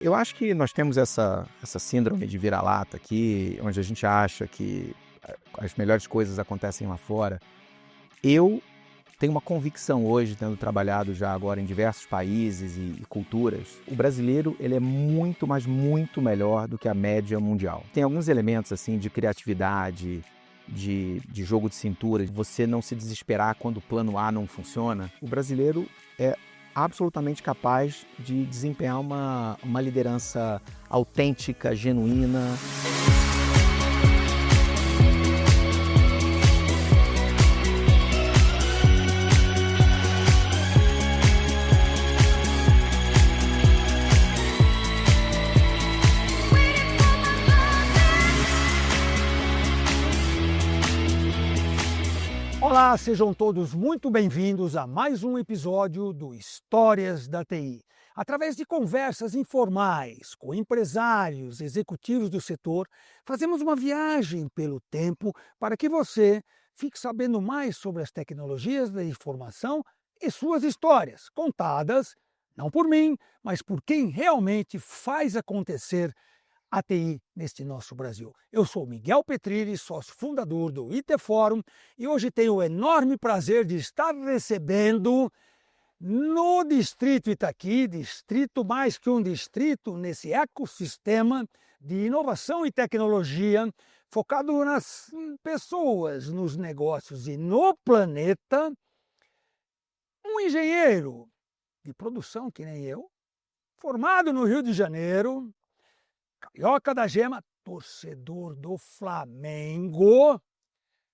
Eu acho que nós temos essa síndrome de vira-lata aqui, onde a gente acha que as melhores coisas acontecem lá fora. Eu tenho uma convicção hoje, tendo trabalhado já agora em diversos países e culturas, o brasileiro ele é muito, mas muito melhor do que a média mundial. Tem alguns elementos assim de criatividade, de jogo de cintura, de você não se desesperar quando o plano A não funciona. O brasileiro é absolutamente capaz de desempenhar uma liderança autêntica, genuína. Olá, sejam todos muito bem-vindos a mais um episódio do Histórias da TI. Através de conversas informais com empresários, executivos do setor, fazemos uma viagem pelo tempo para que você fique sabendo mais sobre as tecnologias da informação e suas histórias, contadas não por mim, mas por quem realmente faz acontecer a TI neste nosso Brasil. Eu sou Miguel Petrilli, sócio fundador do IT Forum, e hoje tenho o enorme prazer de estar recebendo no Distrito Itaqui, distrito mais que um distrito, nesse ecossistema de inovação e tecnologia, focado nas pessoas, nos negócios e no planeta, um engenheiro de produção que nem eu, formado no Rio de Janeiro, carioca da gema, torcedor do Flamengo,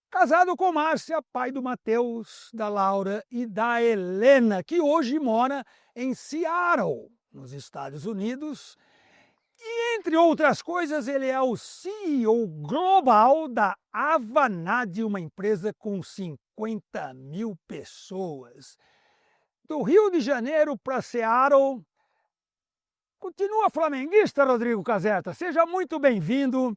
casado com Márcia, pai do Matheus, da Laura e da Helena, que hoje mora em Seattle, nos Estados Unidos. E, entre outras coisas, ele é o CEO global da Avanade, uma empresa com 50 mil pessoas. Do Rio de Janeiro para Seattle. Continua flamenguista, Rodrigo Caserta. Seja muito bem-vindo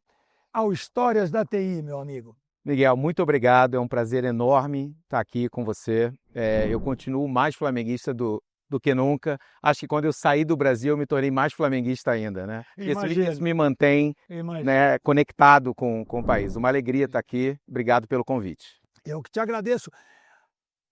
ao Histórias da TI, meu amigo. Miguel, muito obrigado. É um prazer enorme estar aqui com você. Eu continuo mais flamenguista do que nunca. Acho que quando eu saí do Brasil, eu me tornei mais flamenguista ainda, né? Isso me mantém, né, conectado com o país. Uma alegria estar aqui. Obrigado pelo convite. Eu que te agradeço.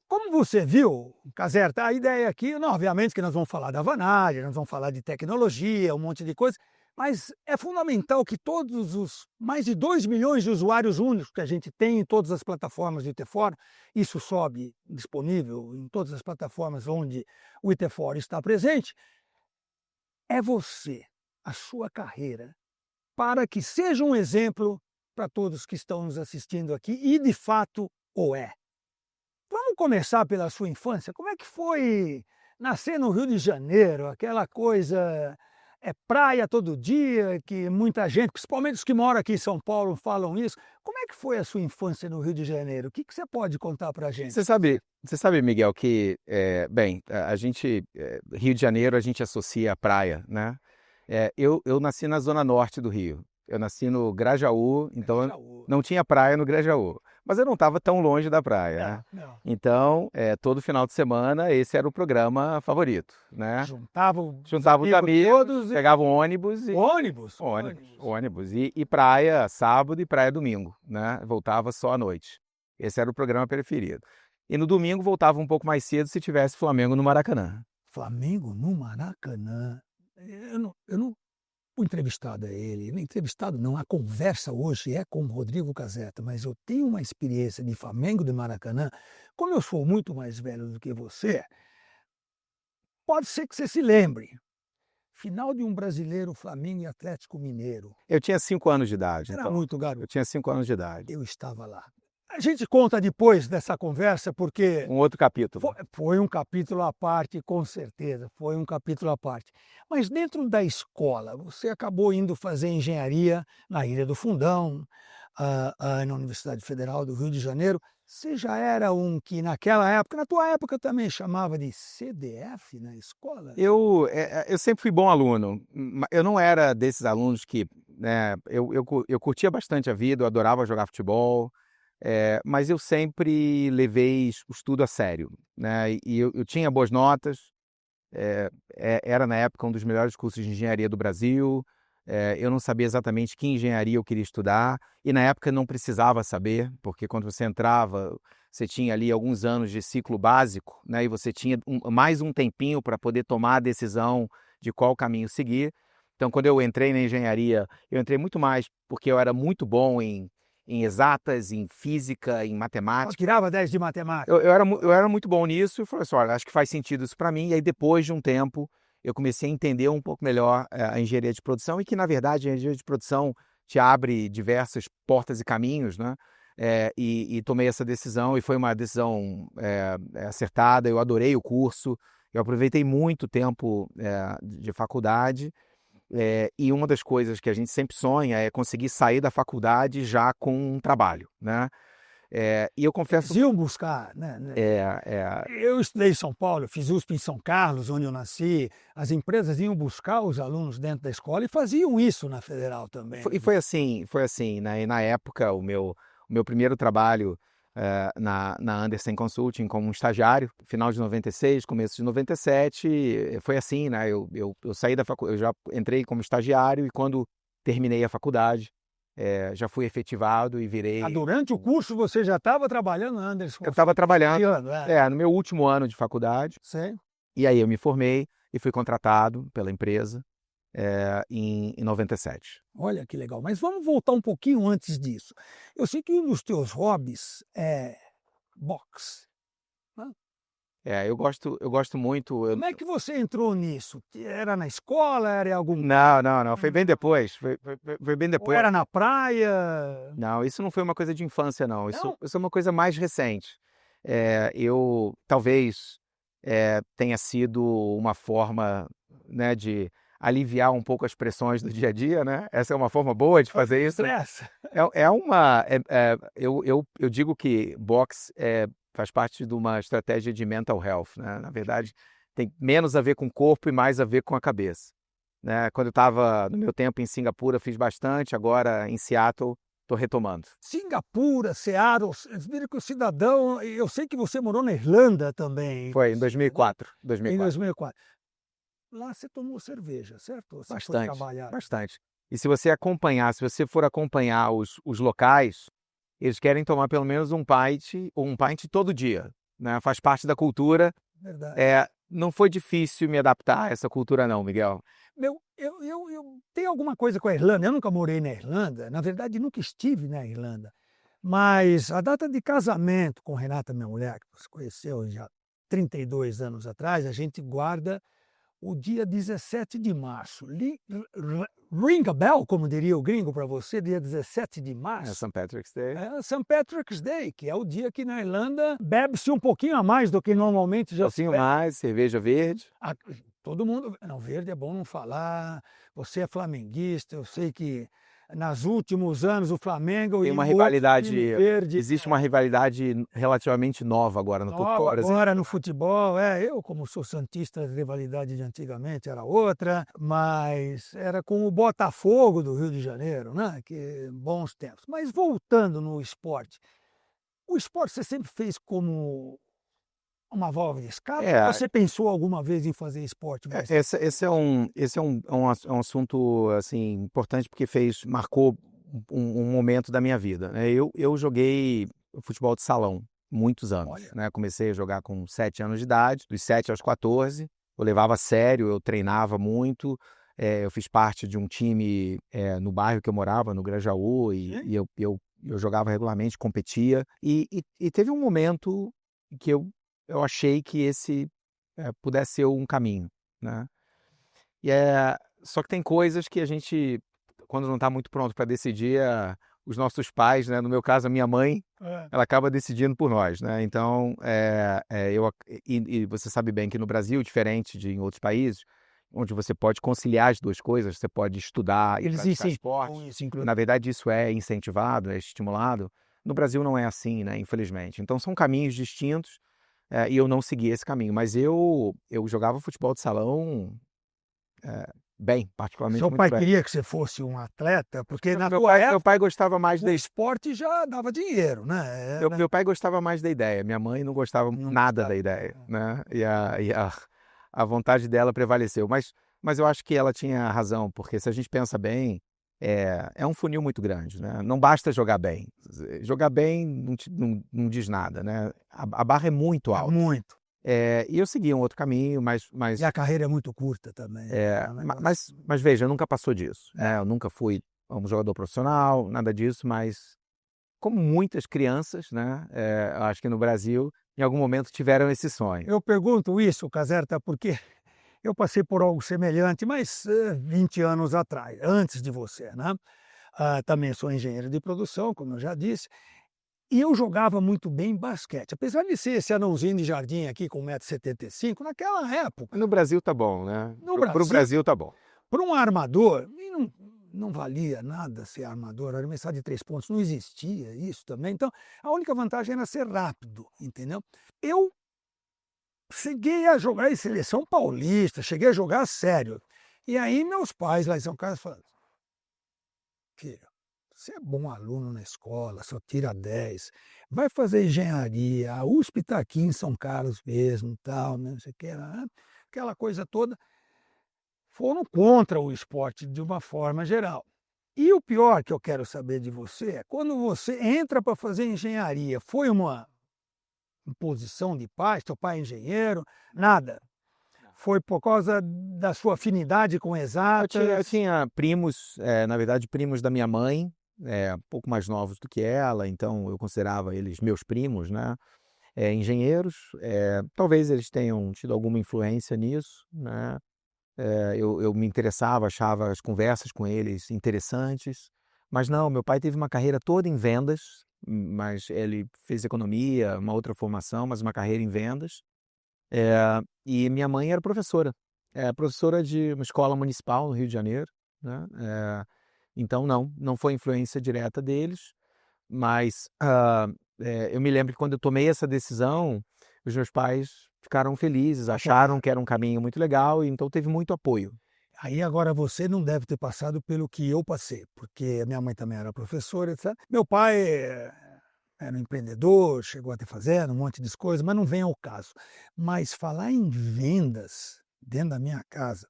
Como você viu, Caserta, a ideia aqui, não, obviamente que nós vamos falar da Vanage, nós vamos falar de tecnologia, um monte de coisa, mas é fundamental que todos os mais de 2 milhões de usuários únicos que a gente tem em todas as plataformas do IT4, isso sobe disponível em todas as plataformas onde o IT4 está presente, é você, a sua carreira, para que seja um exemplo para todos que estão nos assistindo aqui, e de fato o é. Vamos começar pela sua infância. Como é que foi nascer no Rio de Janeiro? Aquela coisa, praia todo dia, que muita gente, principalmente os que moram aqui em São Paulo, falam isso. Como é que foi a sua infância no Rio de Janeiro? O que você pode contar para a gente? Você sabe, Miguel, que, a gente, Rio de Janeiro, a gente associa a praia, né? Eu nasci na zona norte do Rio. Eu nasci no Grajaú, então não tinha praia no Grajaú. Mas eu não estava tão longe da praia, né? Não. Então, todo final de semana, esse era o programa favorito, né? Juntava os amigos, pegava um ônibus. Ônibus. E praia sábado e praia domingo, né? Voltava só à noite. Esse era o programa preferido. E no domingo voltava um pouco mais cedo se tivesse Flamengo no Maracanã. Flamengo no Maracanã? Eu não o entrevistado é ele, entrevistado não, a conversa hoje é com o Rodrigo Caserta, mas eu tenho uma experiência de Flamengo de Maracanã, como eu sou muito mais velho do que você, pode ser que você se lembre, final de um Brasileiro, Flamengo e Atlético Mineiro. Eu tinha 5 anos de idade. Era muito garoto. Eu tinha 5 anos de idade. Eu estava lá. A gente conta depois dessa conversa, porque... Um outro capítulo. Foi um capítulo à parte, com certeza, foi um capítulo à parte. Mas dentro da escola, você acabou indo fazer engenharia na Ilha do Fundão, na Universidade Federal do Rio de Janeiro. Você já era um que naquela época, na tua época também chamava de CDF na escola? Eu sempre fui bom aluno. Eu não era desses alunos que... né, eu curtia bastante a vida, eu adorava jogar futebol. Mas eu sempre levei o estudo a sério, né? E eu tinha boas notas, era na época um dos melhores cursos de engenharia do Brasil. Eu não sabia exatamente que engenharia eu queria estudar, e na época não precisava saber, porque quando você entrava, você tinha ali alguns anos de ciclo básico, né, e você tinha mais um tempinho para poder tomar a decisão de qual caminho seguir. Então, quando eu entrei na engenharia, eu entrei muito mais porque eu era muito bom em exatas, em física, em Só matemática. tirava 10 de matemática. Eu era muito bom nisso e falei assim, olha, acho que faz sentido isso para mim. E aí, depois de um tempo, eu comecei a entender um pouco melhor a engenharia de produção, e que, na verdade, a engenharia de produção te abre diversas portas e caminhos, né? E tomei essa decisão, e foi uma decisão acertada. Eu adorei o curso, eu aproveitei muito tempo de faculdade, e uma das coisas que a gente sempre sonha é conseguir sair da faculdade já com um trabalho, né? E eu confesso... Eles iam buscar, né? Eu estudei em São Paulo, fiz USP em São Carlos, onde eu nasci. As empresas iam buscar os alunos dentro da escola e faziam isso na Federal também. E foi assim, né? E na época, o meu primeiro trabalho na Andersen Consulting como estagiário, final de 96, começo de 97, foi assim, né? Eu saí da faculdade, eu já entrei como estagiário, e quando terminei a faculdade, já fui efetivado e virei... Durante o curso você já estava trabalhando na Andersen? Eu estava trabalhando no no meu último ano de faculdade. Sim. E aí eu me formei e fui contratado pela empresa em 97. Olha que legal. Mas vamos voltar um pouquinho antes disso. Eu sei que um dos teus hobbies é boxe. Eu gosto muito... Como é que você entrou nisso? Era na escola? Era em algum... Não. Foi bem depois. Foi bem Ou depois. era na praia? Não, isso não foi uma coisa de infância, não. Isso Não? é uma coisa mais recente. Eu talvez tenha sido uma forma, né, de aliviar um pouco as pressões do dia a dia, né? Essa é uma forma boa de fazer isso. Estresse. Eu digo que boxe faz parte de uma estratégia de mental health, né? Na verdade, tem menos a ver com o corpo e mais a ver com a cabeça, né? Quando eu estava no meu tempo em Singapura, fiz bastante. Agora em Seattle, estou retomando. Singapura, Seattle, viram que o cidadão... Eu sei que você morou na Irlanda também. Foi em 2004. Em 2004. Lá você tomou cerveja, certo? Você foi trabalhar. Bastante. E se você for acompanhar os locais, eles querem tomar pelo menos um pint todo dia, né? Faz parte da cultura. Verdade. Não foi difícil me adaptar a essa cultura não, Miguel. Eu tenho alguma coisa com a Irlanda. Eu nunca morei na Irlanda, na verdade nunca estive na Irlanda. Mas a data de casamento com Renata, minha mulher, que você conheceu já 32 anos atrás, a gente guarda o dia 17 de março. Ring a bell, como diria o gringo para você, dia 17 de março. St. Patrick's Day. St. Patrick's Day, que é o dia que na Irlanda bebe-se um pouquinho a mais do que normalmente já se bebe. Mais, cerveja verde. Todo mundo... Não, verde é bom não falar. Você é flamenguista, eu sei que nos últimos anos o Flamengo... Tem uma rivalidade, existe uma rivalidade relativamente nova agora no futebol. Agora no futebol, eu como sou santista, a rivalidade de antigamente era outra, mas era com o Botafogo do Rio de Janeiro, né? Que bons tempos. Mas voltando no esporte, o esporte você sempre fez como uma válvula de escape? Você pensou alguma vez em fazer esporte? Esse é um assunto assim, importante, porque marcou um momento da minha vida, né? Eu joguei futebol de salão muitos anos, né? Comecei a jogar com 7 anos de idade, dos 7 aos 14. Eu levava a sério, eu treinava muito. Eu fiz parte de um time no bairro que eu morava, no Grajaú, e eu jogava regularmente, competia. E teve um momento que eu achei que esse pudesse ser um caminho, né? Só que tem coisas que a gente, quando não está muito pronto para decidir, os nossos pais, né? No meu caso, a minha mãe, ela acaba decidindo por nós, né? Então, você sabe bem que no Brasil, diferente de em outros países, onde você pode conciliar as duas coisas, você pode estudar e praticar esporte. Na verdade, isso é incentivado, é estimulado. No Brasil não é assim, né? Infelizmente. Então, são caminhos distintos. E eu não segui esse caminho, mas eu jogava futebol de salão bem, particularmente Seu muito pai bem. queria que você fosse um atleta? Porque na tua época, meu pai gostava mais o esporte já dava dinheiro, né? Meu pai gostava mais da ideia, minha mãe não gostava nada da ideia, né? a vontade dela prevaleceu. Mas eu acho que ela tinha razão, porque se a gente pensa bem, é um funil muito grande, né? Não basta jogar bem. Jogar bem não diz nada, né? A barra é muito É alta. muito. E eu segui um outro caminho, mas E a carreira é muito curta também. É um negócio... mas veja, nunca passou disso, né? Eu nunca fui um jogador profissional, nada disso, mas como muitas crianças, né? Eu acho que no Brasil, em algum momento tiveram esse sonho. Eu pergunto isso, Caserta, porque eu passei por algo semelhante, mas 20 anos atrás, antes de você, né? Também sou engenheiro de produção, como eu já disse, e eu jogava muito bem basquete. Apesar de ser esse anãozinho de jardim aqui com 1,75 m, naquela época, No Brasil tá bom, né? no Pro Brasil tá bom. para um armador, e não valia nada ser armador, arremessar de 3 pontos, não existia isso também. Então, a única vantagem era ser rápido, entendeu? Eu cheguei a jogar em seleção paulista, cheguei a jogar sério. E aí meus pais lá em São Carlos falaram: filho, você é bom aluno na escola, só tira 10, vai fazer engenharia, a USP está aqui em São Carlos mesmo, tal, né, não sei o que, né? Aquela coisa toda. Foram contra o esporte de uma forma geral. E o pior que eu quero saber de você é quando você entra para fazer engenharia, foi uma imposição de pais, teu pai é engenheiro, nada. Foi por causa da sua afinidade com Eu exatas? tinha primos, na verdade, primos da minha mãe, um pouco mais novos do que ela, então eu considerava eles meus primos, né? Engenheiros, talvez eles tenham tido alguma influência nisso, né? Eu me interessava, achava as conversas com eles interessantes, mas não, meu pai teve uma carreira toda em vendas, mas ele fez economia, uma outra formação, mas uma carreira em vendas. E minha mãe era professora, professora de uma escola municipal no Rio de Janeiro, né? Então não foi influência direta deles, mas eu me lembro que quando eu tomei essa decisão, os meus pais ficaram felizes, acharam que era um caminho muito legal, e então teve muito apoio. Aí agora você não deve ter passado pelo que eu passei, porque minha mãe também era professora, etc. Meu pai era um empreendedor, chegou a ter fazenda, um monte de coisas, mas não vem ao caso. Mas falar em vendas dentro da minha casa,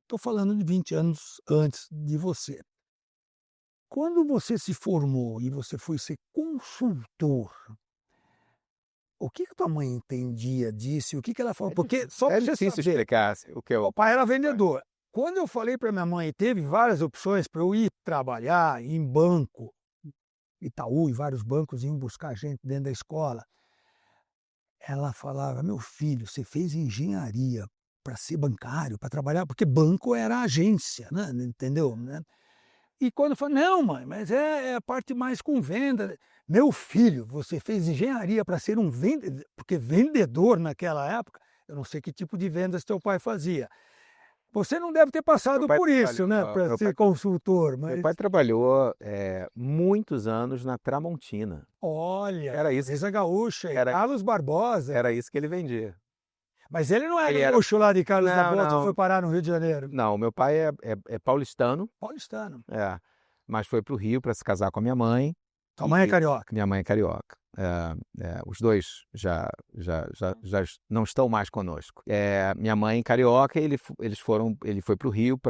estou falando de 20 anos antes de você. Quando você se formou e você foi ser consultor, o que tua mãe entendia disso? O que ela falou? Porque só para você difícil saber, explicar o que meu eu... pai era vendedor. Quando eu falei para minha mãe, teve várias opções para eu ir trabalhar em banco, Itaú e vários bancos iam buscar gente dentro da escola. Ela falava: meu filho, você fez engenharia para ser bancário, para trabalhar, porque banco era agência, né? Entendeu? Né? E quando eu falei: não, mãe, mas é a parte mais com venda. Meu filho, você fez engenharia para ser um vendedor, porque vendedor naquela época, eu não sei que tipo de vendas teu pai fazia. Você não deve ter passado por isso, né, para ser consultor, Meu mas pai trabalhou muitos anos na Tramontina. olha, Era isso. Empresa Gaúcha, Era- Carlos Barbosa. Era isso que ele vendia. Mas ele não Ele era era- gaúcho lá de Carlos Não, Barbosa, não. foi parar no Rio de Janeiro. Não, meu pai é paulistano, Paulistano. mas foi para o Rio para se casar com a minha mãe. Tua mãe é E carioca. minha mãe é carioca. Os dois já não estão mais conosco. Minha mãe carioca, ele foi para o Rio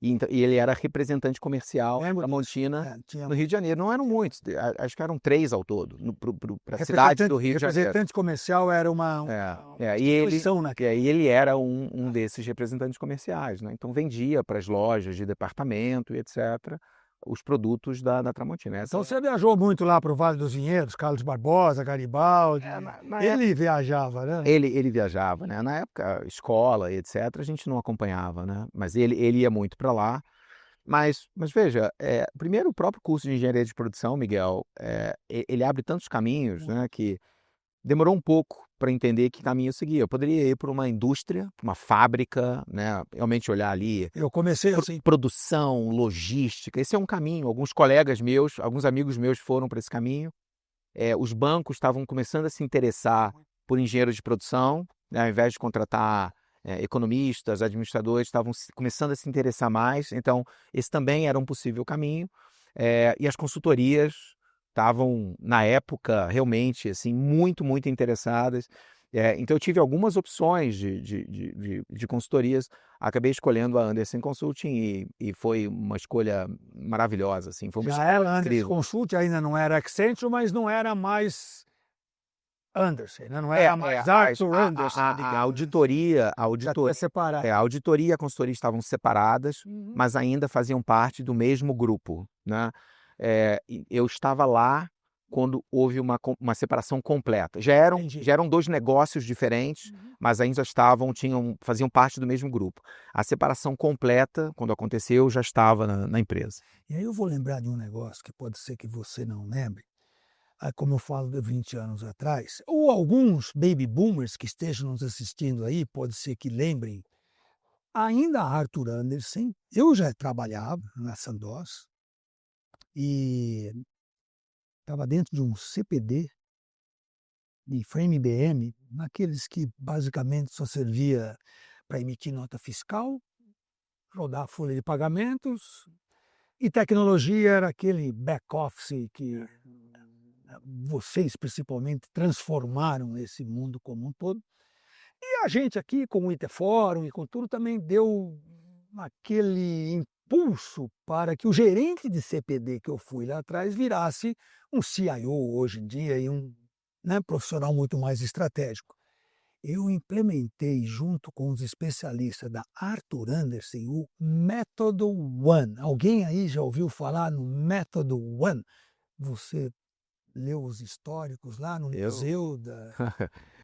e ele era representante comercial Lembro da disso. Montina Tinha no Rio de Janeiro. Não eram muitos, acho que eram 3 ao todo, para a cidade do Rio de Janeiro. representante comercial era uma instituição naquela. E ele era um desses representantes comerciais, né? Então vendia para as lojas de departamento e etc. os produtos da Tramontina. Então você viajou muito lá para o Vale dos Vinhedos, Carlos Barbosa, Garibaldi. Ele viajava, né? Ele viajava, né? Na época, escola e etc., a gente não acompanhava, né? Mas ele ia muito para lá. Mas veja, primeiro o próprio curso de engenharia de produção, Miguel, ele abre tantos caminhos, né? Que demorou um pouco para entender que caminho seguir. Eu poderia ir para uma indústria, para uma fábrica, né? Realmente olhar ali. Eu comecei assim. Produção, logística, esse é um caminho. Alguns colegas meus, alguns amigos meus foram para esse caminho. Os bancos estavam começando a se interessar por engenheiros de produção, né? Ao invés de contratar economistas, administradores, estavam começando a se interessar mais. Então, esse também era um possível caminho. E as consultorias estavam, na época, realmente assim, muito, muito interessadas. Então eu tive algumas opções de consultorias, acabei escolhendo a Andersen Consulting e foi uma escolha maravilhosa, assim, foi uma Já escolha era Andersen incrível. Consult, ainda não era Accenture, mas não era mais Andersen, né? Não era mais Arthur Andersen, a digamos. auditoria, Já tinha separado. a auditoria e a consultoria estavam separadas, Uhum. mas ainda faziam parte do mesmo grupo, né? E eu estava lá quando houve uma separação completa. Entendi. Já eram dois negócios diferentes, mas ainda faziam parte do mesmo grupo. A separação completa, quando aconteceu, já estava na empresa. E aí eu vou lembrar de um negócio que pode ser que você não lembre, como eu falo de 20 anos atrás, ou alguns baby boomers que estejam nos assistindo aí, pode ser que lembrem, ainda Arthur Andersen, eu já trabalhava na Sandoz e estava dentro de um CPD de frame IBM, naqueles que basicamente só servia para emitir nota fiscal, rodar a folha de pagamentos, e tecnologia era aquele back-office que vocês principalmente transformaram esse mundo como um todo. E a gente aqui com o Interforum e com tudo também deu aquele impulso para que o gerente de CPD que eu fui lá atrás virasse um CIO hoje em dia e um profissional muito mais estratégico. Eu implementei junto com os especialistas da Arthur Andersen o Método One. Alguém aí já ouviu falar no Método One? Você leu os históricos lá no museu da...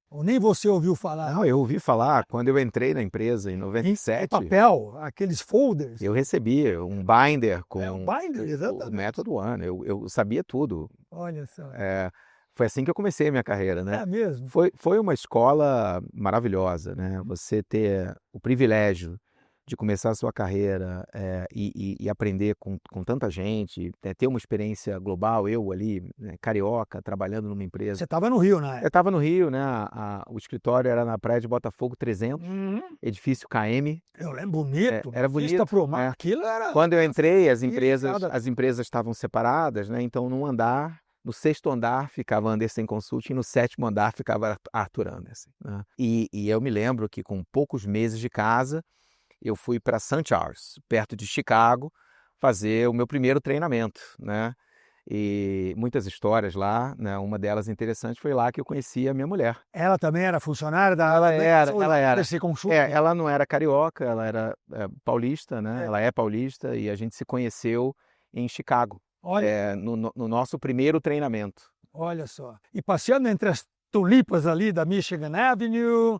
Ou nem você ouviu falar? Não, eu ouvi falar quando eu entrei na empresa em Em 97. papel, aqueles folders. Eu recebi um binder com Um binder, o exatamente. método One. Eu sabia tudo. Olha só. Foi assim que eu comecei a minha carreira, né? É mesmo? Foi uma escola maravilhosa, né? Você ter o privilégio de começar a sua carreira e aprender com tanta gente, ter uma experiência global, eu ali, né, carioca, trabalhando numa empresa. Você estava no Rio, né? Eu estava no Rio, né? O escritório era na Praia de Botafogo 300, edifício KM. Eu lembro, bonito. Era Vista bonito. pro mar. Aquilo era... Quando eu entrei, as cada- empresas estavam separadas, né? Então, no sexto andar ficava Andersen Consulting, no sétimo andar ficava Arthur Andersen, né? E eu me lembro que com poucos meses de casa, eu fui para St. Charles, perto de Chicago, fazer o meu primeiro treinamento, né? E muitas histórias lá, né? Uma delas interessante foi lá que eu conheci a minha mulher. Ela também era funcionária da... Ela era. Desse consultor? Ela não era carioca, ela era paulista, né? É. Ela é paulista e a gente se conheceu em Chicago, Olha, no nosso primeiro treinamento. olha só. E passeando entre as tulipas ali da Michigan Avenue,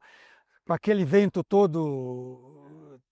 com aquele vento todo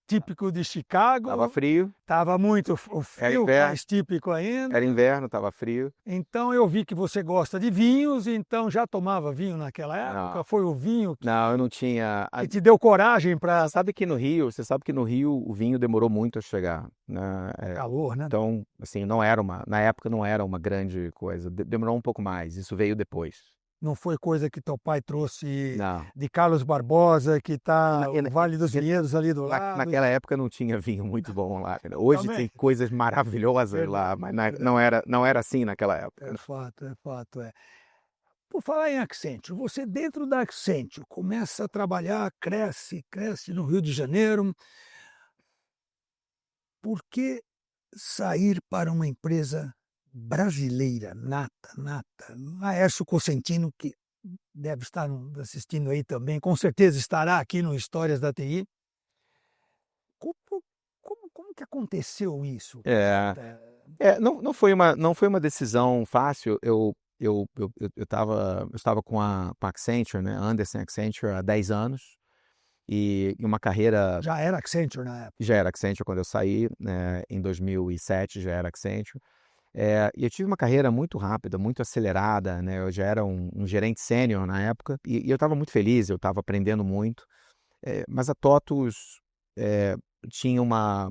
típico de Chicago. Tava frio, Estava muito o frio, inverno. mais típico ainda. era inverno, tava frio. Então eu vi que você gosta de vinhos, então já tomava vinho naquela época? Não. Foi o vinho Não, eu não tinha. que te deu coragem para Você sabe que no Rio o vinho demorou muito a chegar, né? calor, né? Então, assim, na época não era uma grande coisa. Demorou um pouco mais. Isso veio depois. Não foi coisa que teu pai trouxe Não. de Carlos Barbosa, que está E o Vale dos Vinhedos ali do lado. Naquela época não tinha vinho muito bom lá. Hoje Também. tem coisas maravilhosas lá, mas não era assim naquela época. É fato. Por falar em Accenture, você dentro da Accenture começa a trabalhar, cresce no Rio de Janeiro. Por que sair para uma empresa brasileira, nata? Laércio Cosentino, que deve estar assistindo aí também, com certeza estará aqui no Histórias da TI. Como que aconteceu isso? Não foi uma decisão fácil. Eu estava com a Accenture, né? Andersen Accenture há 10 anos e uma carreira... Já era Accenture na época? Já era Accenture quando eu saí, né? Em 2007 já era Accenture. E eu tive uma carreira muito rápida, muito acelerada, né? Eu já era um gerente sênior na época e eu estava muito feliz, eu estava aprendendo muito. Mas a TOTUS tinha uma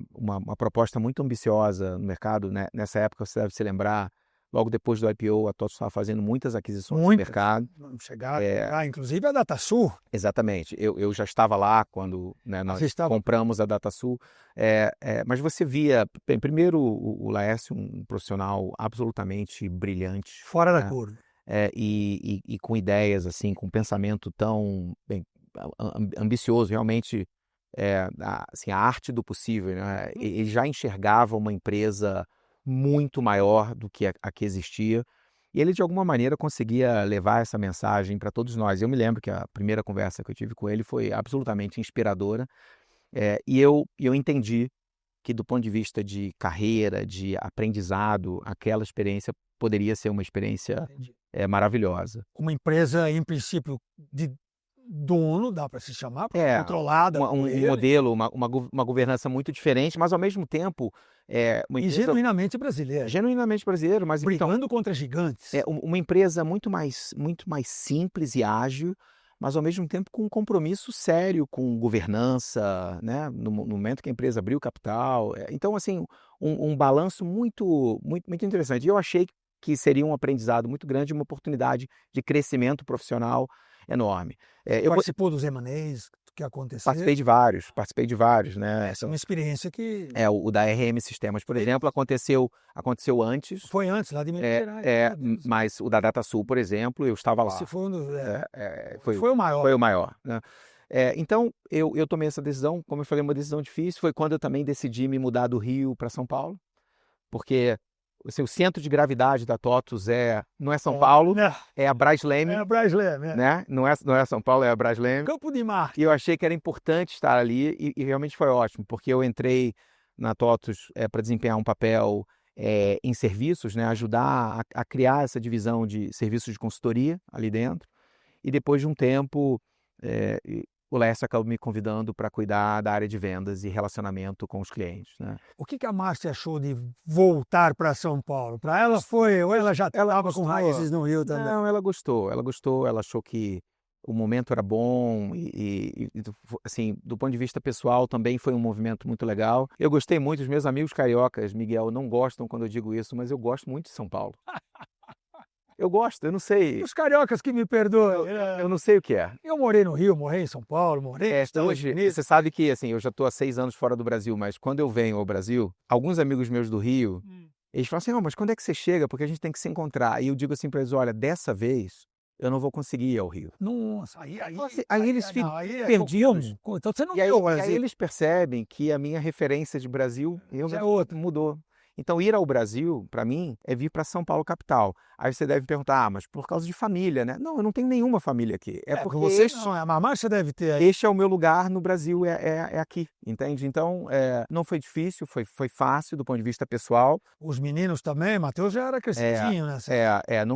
proposta muito ambiciosa no mercado, né? Nessa época, você deve se lembrar, logo depois do IPO, a TOTUS estava fazendo muitas aquisições no mercado. Chegaram, inclusive a DataSul. Exatamente. Eu já estava lá quando, né, nós compramos a DataSul. Mas você via, bem, primeiro, o Laércio, um profissional absolutamente brilhante. Fora da curva. e com ideias, assim, com um pensamento tão ambicioso, realmente, assim, a arte do possível, né? Ele já enxergava uma empresa muito maior do que a que existia, e ele, de alguma maneira, conseguia levar essa mensagem para todos nós. Eu me lembro que a primeira conversa que eu tive com ele foi absolutamente inspiradora, e eu entendi que, do ponto de vista de carreira, de aprendizado, aquela experiência poderia ser uma experiência Entendi. maravilhosa. Uma empresa, em princípio, de dono, dá para se chamar, porque É, controlada por um ele, modelo, uma governança muito diferente, mas, ao mesmo tempo, uma e empresa genuinamente brasileira, genuinamente brasileira, mas então, brigando contra gigantes. uma empresa muito mais simples e ágil, mas, ao mesmo tempo, com um compromisso sério com governança, né? No momento que a empresa abriu capital. Então, assim, um balanço muito, muito, muito interessante. E eu achei que seria um aprendizado muito grande, uma oportunidade de crescimento profissional enorme. Eu Participou dos M&As que aconteceram. participei de vários, né? Essa é uma experiência que O da RM Sistemas, por exemplo, aconteceu antes, foi antes, lá de Minas Gerais. mas o da DataSul, por exemplo, eu estava lá. Esse foi um dos... Foi o maior. Foi o maior, né? Então, eu tomei essa decisão, como eu falei, uma decisão difícil. Foi quando eu também decidi me mudar do Rio para São Paulo, porque, assim, o centro de gravidade da TOTVS não é São Paulo, é a Braz Leme, É a Brasília, né? Não é São Paulo, é a Braz Leme. Campo de Marte. E eu achei que era importante estar ali, e realmente foi ótimo, porque eu entrei na TOTVS para desempenhar um papel em serviços, né? Ajudar a criar essa divisão de serviços de consultoria ali dentro. E depois de um tempo, o Lécio acabou me convidando para cuidar da área de vendas e relacionamento com os clientes, né? O que a Márcia achou de voltar para São Paulo? Para ela foi, ou ela já estava com gostou. raízes no Rio também? Não, ela gostou, ela achou que o momento era bom e, assim, do ponto de vista pessoal também foi um movimento muito legal. Eu gostei muito, os meus amigos cariocas, Miguel, não gostam quando eu digo isso, mas eu gosto muito de São Paulo. Eu gosto, eu não sei, Os cariocas que me perdoem. eu não sei o que é. Eu morei no Rio, morei em São Paulo, morei nos Estados Hoje, Unidos. você sabe que, assim, eu já estou há 6 anos fora do Brasil, mas quando eu venho ao Brasil, alguns amigos meus do Rio, eles falam assim, mas quando é que você chega? Porque a gente tem que se encontrar. E eu digo assim para eles, olha, dessa vez eu não vou conseguir ir ao Rio. Nossa, Aí eles ficam perdidos. Então você não E aí, viu o e aí Brasil. eles percebem que a minha referência de Brasil Já é outra. mudou. Então, ir ao Brasil, para mim, é vir para São Paulo, capital. Aí você deve perguntar, mas por causa de família, né? Não, eu não tenho nenhuma família aqui. Porque você não, a Márcia deve ter aí. este é o meu lugar no Brasil, é aqui, entende? Então, não foi difícil, foi fácil do ponto de vista pessoal. Os meninos também, Matheus já era crescidinho, né?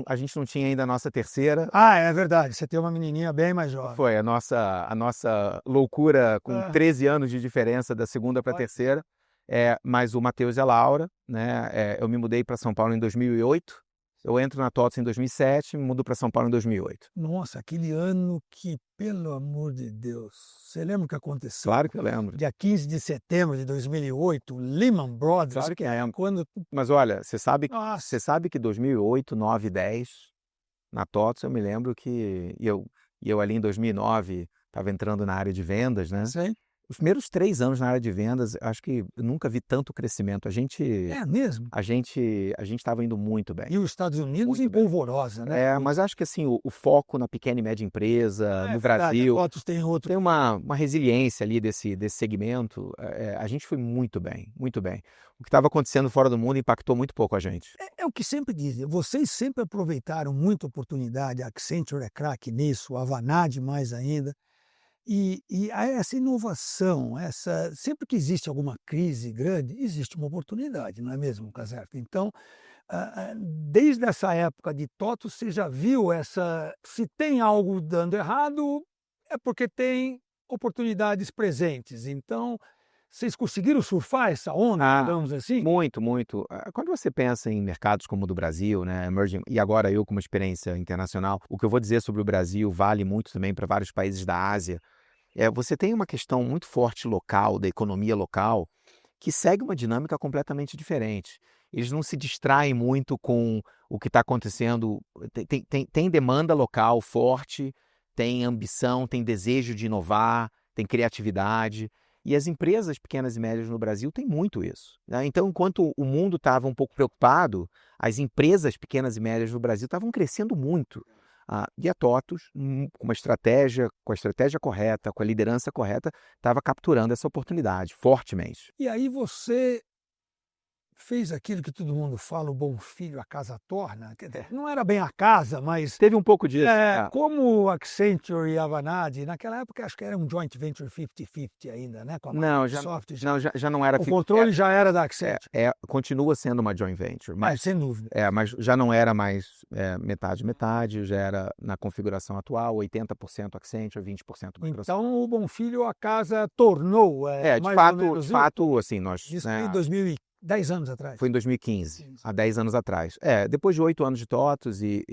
A gente não tinha ainda a nossa terceira. Ah, é verdade, você tem uma menininha bem mais jovem. Foi a nossa loucura com 13 anos de diferença da segunda para a terceira. Mas o Matheus e a Laura, né? Eu me mudei para São Paulo em 2008. Eu entro na TOTVS em 2007 e me mudo para São Paulo em 2008. Nossa, aquele ano que, pelo amor de Deus, você lembra o que aconteceu? Claro que eu lembro. Dia 15 de setembro de 2008, Lehman Brothers. Claro que é. Quando... Mas olha, você sabe Nossa. que 2008, 9, 10, na TOTVS eu me lembro que eu ali em 2009 estava entrando na área de vendas, né? Sim. Os primeiros 3 anos na área de vendas, acho que eu nunca vi tanto crescimento. É mesmo? A gente estava indo muito bem. E os Estados Unidos Muito em bem. polvorosa, né? Mas acho que, assim, o foco na pequena e média empresa, no Brasil, A TOTVS tem outro. tem uma resiliência ali desse segmento. A gente foi muito bem, muito bem. O que estava acontecendo fora do mundo impactou muito pouco a gente. É o que sempre dizem, vocês sempre aproveitaram muita oportunidade, a Accenture é craque nisso, a Vanad mais ainda. E essa inovação, sempre que existe alguma crise grande, existe uma oportunidade, não é mesmo, Caserta? Então, desde essa época de TOTVS, você já viu se tem algo dando errado, é porque tem oportunidades presentes. Então, vocês conseguiram surfar essa onda, digamos assim? Muito, muito. Quando você pensa em mercados como o do Brasil, né, emerging, e agora eu com uma experiência internacional, o que eu vou dizer sobre o Brasil vale muito também para vários países da Ásia. Você tem uma questão muito forte local, da economia local, que segue uma dinâmica completamente diferente. Eles não se distraem muito com o que está acontecendo. Tem demanda local forte, tem ambição, tem desejo de inovar, tem criatividade. E as empresas pequenas e médias no Brasil têm muito isso, né? Então, enquanto o mundo estava um pouco preocupado, as empresas pequenas e médias no Brasil estavam crescendo muito. E a TOTVS, com a estratégia correta, com a liderança correta, estava capturando essa oportunidade fortemente. E aí você fez aquilo que todo mundo fala, o bom filho a casa torna. Quer dizer, não era bem a casa, mas Teve um pouco disso. como o Accenture e a Avanade, naquela época acho que era um joint venture 50-50 ainda, né? Com a Microsoft. Já não era. O controle já era da Accenture. Continua sendo uma joint venture, mas sem dúvida. Mas já não era mais metade, já era na configuração atual, 80% Accenture, 20% Microsoft. Então o bom filho a casa tornou. De fato, assim, nós. Isso foi em 10 anos atrás. Foi em 2015, há 10 anos atrás. Depois de 8 anos de TOTVS, e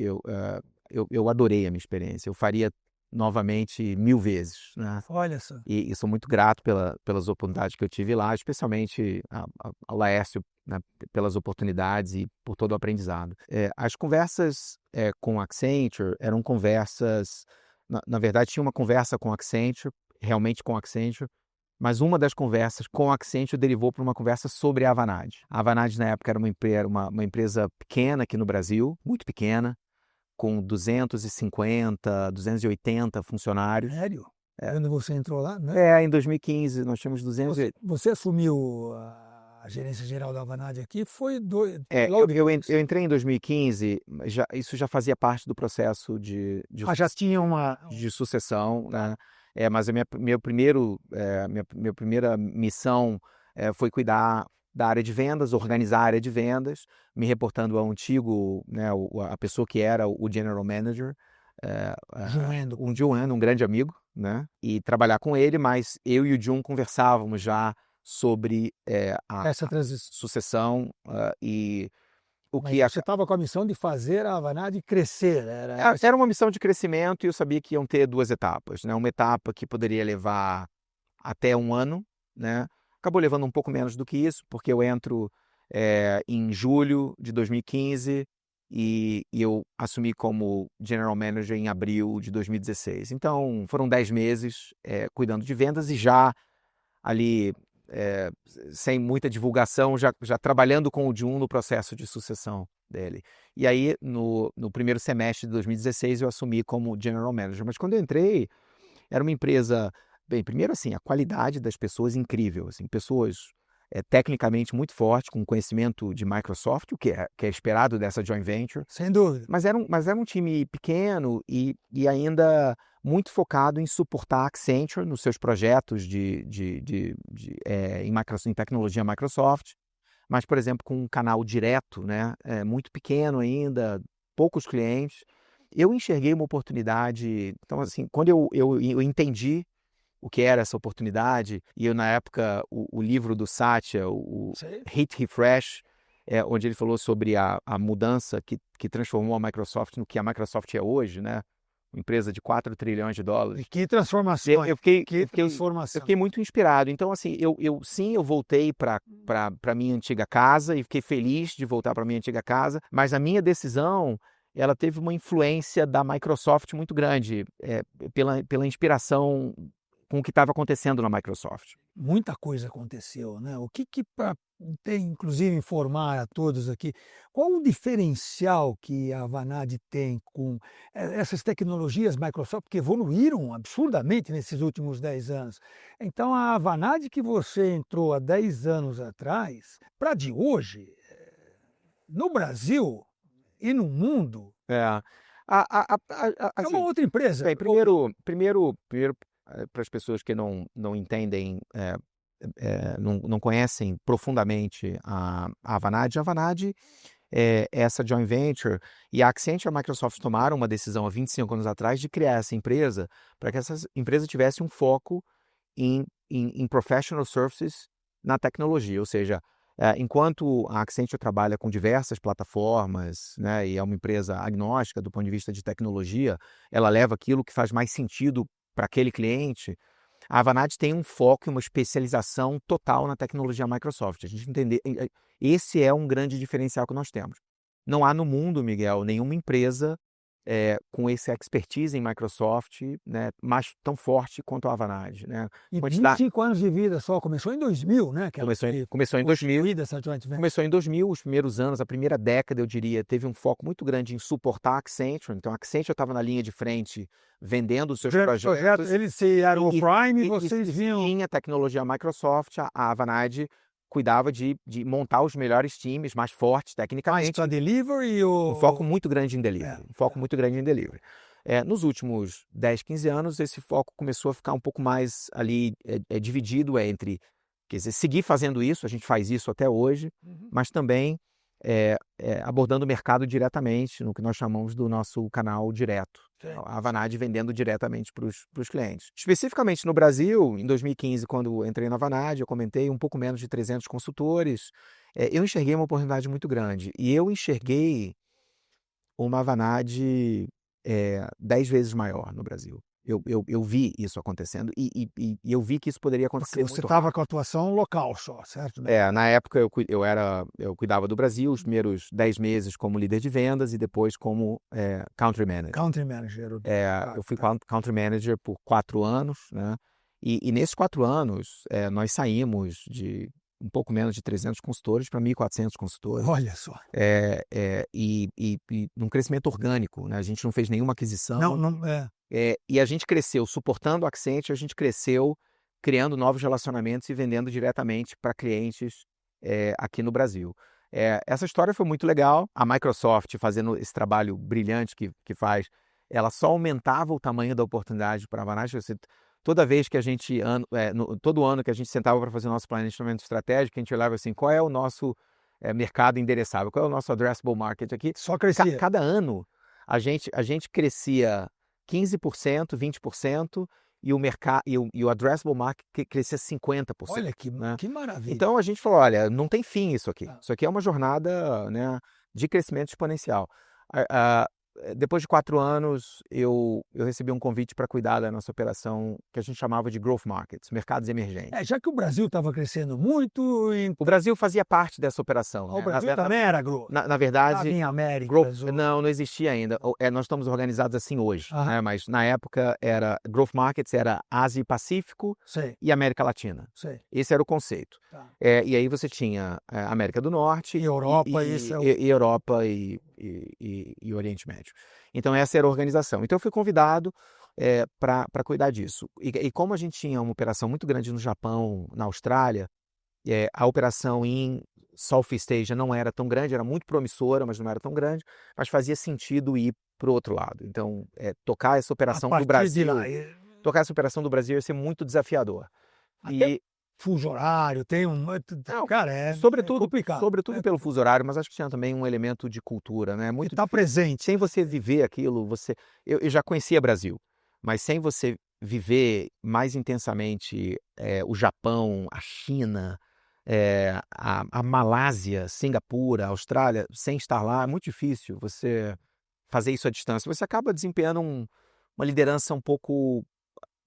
eu adorei a minha experiência. Eu faria novamente 1000 vezes, né? Olha só. E sou muito grato pelas oportunidades que eu tive lá, especialmente a Laércio, né, pelas oportunidades e por todo o aprendizado. As conversas com a Accenture eram conversas... Na verdade, tinha uma conversa com a Accenture, realmente com a Accenture, mas uma das conversas com a Accenture derivou para uma conversa sobre a Avanade. A Avanade, na época, era uma empresa pequena aqui no Brasil, muito pequena, com 250, 280 funcionários. Sério? Quando você entrou lá, né? Em 2015, nós tínhamos 280. Você assumiu a gerência geral da Avanade aqui, foi eu entrei em 2015, isso já fazia parte do processo de já tinha de sucessão, né? Mas a minha primeira missão foi cuidar da área de vendas, organizar a área de vendas, me reportando ao antigo, né, a pessoa que era o General Manager, um grande amigo, né? E trabalhar com ele, mas eu e o Jun conversávamos já sobre essa sucessão e você estava com a missão de fazer a Avanade crescer. Era uma missão de crescimento e eu sabia que iam ter 2 etapas, né? Uma etapa que poderia levar até 1 ano, né? Acabou levando um pouco menos do que isso, porque eu entro em julho de 2015 e eu assumi como General Manager em abril de 2016. Então, foram 10 meses cuidando de vendas e já ali... sem muita divulgação, já trabalhando com o Jun no processo de sucessão dele. E aí, no primeiro semestre de 2016, eu assumi como General Manager. Mas quando eu entrei, era uma empresa... Bem, primeiro assim, a qualidade das pessoas incrível. Assim, pessoas tecnicamente muito fortes, com conhecimento de Microsoft, o que é esperado dessa joint venture. Sem dúvida. Mas era um time pequeno e ainda... muito focado em suportar a Accenture nos seus projetos em tecnologia Microsoft, mas, por exemplo, com um canal direto, né, muito pequeno ainda, poucos clientes. Eu enxerguei uma oportunidade. Então, assim, quando eu entendi o que era essa oportunidade, e eu, na época, o livro do Satya, o Hit Refresh, onde ele falou sobre a mudança que transformou a Microsoft no que a Microsoft é hoje, né? Uma empresa de 4 trilhões de dólares. E que transformação! Eu fiquei muito inspirado. Então, assim, eu voltei para a minha antiga casa e fiquei feliz de voltar para a minha antiga casa, mas a minha decisão, ela teve uma influência da Microsoft muito grande, pela inspiração com o que estava acontecendo na Microsoft. Muita coisa aconteceu, né? O que tem, inclusive, informar a todos aqui, qual o diferencial que a Avanade tem com essas tecnologias Microsoft que evoluíram absurdamente nesses últimos 10 anos? Então, a Avanade que você entrou há 10 anos atrás, para de hoje, no Brasil e no mundo, é uma outra empresa. Bem, primeiro para as pessoas que não entendem, não conhecem profundamente a Avanade. A Avanade é essa joint venture, e a Accenture e a Microsoft tomaram uma decisão há 25 anos atrás de criar essa empresa para que essa empresa tivesse um foco em professional services na tecnologia, ou seja, enquanto a Accenture trabalha com diversas plataformas, né, e é uma empresa agnóstica do ponto de vista de tecnologia, ela leva aquilo que faz mais sentido para aquele cliente. A Avanade tem um foco e uma especialização total na tecnologia Microsoft. A gente entender, esse é um grande diferencial que nós temos. Não há no mundo, Miguel, nenhuma empresa com esse expertise em Microsoft, né, mas tão forte quanto a Avanade, né? E 25 anos de vida só, começou em 2000, né? Começou em 2000. Essa joint venture. Começou em 2000, os primeiros anos, a primeira década, eu diria, teve um foco muito grande em suportar a Accenture. Então, a Accenture estava na linha de frente, vendendo os seus projetos. Eles eram o Prime e vocês vinham... Tinha tecnologia Microsoft, a Avanade cuidava de montar os melhores times, mais fortes tecnicamente. Mais para delivery ou... Um foco muito grande em delivery. Muito grande em delivery. Nos últimos 10, 15 anos, esse foco começou a ficar um pouco mais ali dividido entre, quer dizer, seguir fazendo isso, a gente faz isso até hoje, mas também abordando o mercado diretamente, no que nós chamamos do nosso canal direto. A Avanade vendendo diretamente para os clientes. Especificamente no Brasil, em 2015, quando entrei na Avanade, eu comentei um pouco menos de 300 consultores, eu enxerguei uma oportunidade muito grande. E eu enxerguei uma Avanade 10 vezes maior no Brasil. Eu vi isso acontecendo e eu vi que isso poderia acontecer. Porque você estava com a atuação local só, certo? Na época eu cuidava do Brasil, os primeiros 10 meses como líder de vendas e depois como country manager. Country manager. Eu fui country manager por 4 anos, né? E nesses 4 anos nós saímos de um pouco menos de 300 consultores para 1.400 consultores. Olha só. E num crescimento orgânico, né? A gente não fez nenhuma aquisição. E a gente cresceu suportando o Accenture, a gente cresceu criando novos relacionamentos e vendendo diretamente para clientes aqui no Brasil. Essa história foi muito legal. A Microsoft, fazendo esse trabalho brilhante que faz, ela só aumentava o tamanho da oportunidade para a Avanade. Toda vez que a gente, todo ano que a gente sentava para fazer o nosso planejamento estratégico, a gente olhava assim, qual é o nosso mercado endereçável, qual é o nosso addressable market aqui. Só crescia. Cada ano a gente crescia 15%, 20%, e o addressable market crescia 50%. Olha né? Que maravilha. Então a gente falou, olha, não tem fim isso aqui. Isso aqui é uma jornada, né, de crescimento exponencial. Depois de 4 anos, eu recebi um convite para cuidar da nossa operação que a gente chamava de Growth Markets, mercados emergentes. Já que o Brasil estava crescendo muito... O Brasil fazia parte dessa operação. O Brasil também era Growth? Na verdade... em América. Não existia ainda. Nós estamos organizados assim hoje, né? Mas na época Growth Markets era Ásia e Pacífico e América Latina. Esse era o conceito. E aí você tinha América do Norte... E Europa. E Europa e Oriente Médio. Então essa era a organização. Então eu fui convidado para cuidar disso. E como a gente tinha uma operação muito grande no Japão, na Austrália, a operação em Southeast Asia não era tão grande, era muito promissora, mas não era tão grande, mas fazia sentido ir para o outro lado. Então tocar essa operação do Brasil, ia ser muito desafiador. Fuso horário, tem um... sobretudo, complicado. Sobretudo pelo fuso horário, mas acho que tinha também um elemento de cultura, né? Muito está presente. Sem você viver aquilo, eu já conhecia Brasil, mas sem você viver mais intensamente o Japão, a China, a Malásia, Singapura, a Austrália, sem estar lá, é muito difícil você fazer isso à distância. Você acaba desempenhando uma liderança um pouco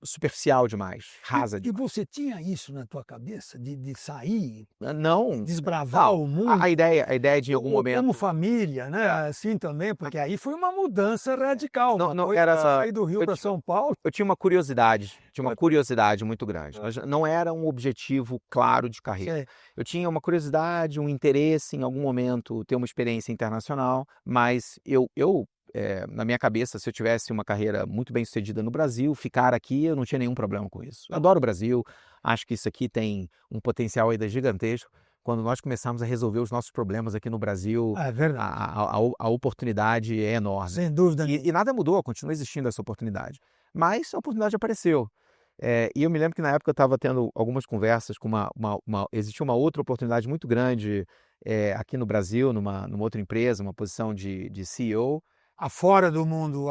superficial demais, rasa demais. E você tinha isso na tua cabeça, de sair, não, desbravar o mundo? A ideia de em algum momento... Como família, né? Assim também, porque aí foi uma mudança radical. Não era sair do Rio para São Paulo. Eu tinha uma curiosidade muito grande. Não era um objetivo claro de carreira. Eu tinha uma curiosidade, um interesse em algum momento ter uma experiência internacional, mas na minha cabeça, se eu tivesse uma carreira muito bem sucedida no Brasil, ficar aqui, eu não tinha nenhum problema com isso. Eu adoro o Brasil, acho que isso aqui tem um potencial ainda gigantesco. Quando nós começamos a resolver os nossos problemas aqui no Brasil, a oportunidade é enorme. Sem dúvida. E nada mudou, continua existindo essa oportunidade. Mas a oportunidade apareceu. E eu me lembro que na época eu estava tendo algumas conversas com existia uma outra oportunidade muito grande aqui no Brasil, numa outra empresa, uma posição de CEO. Afora do mundo.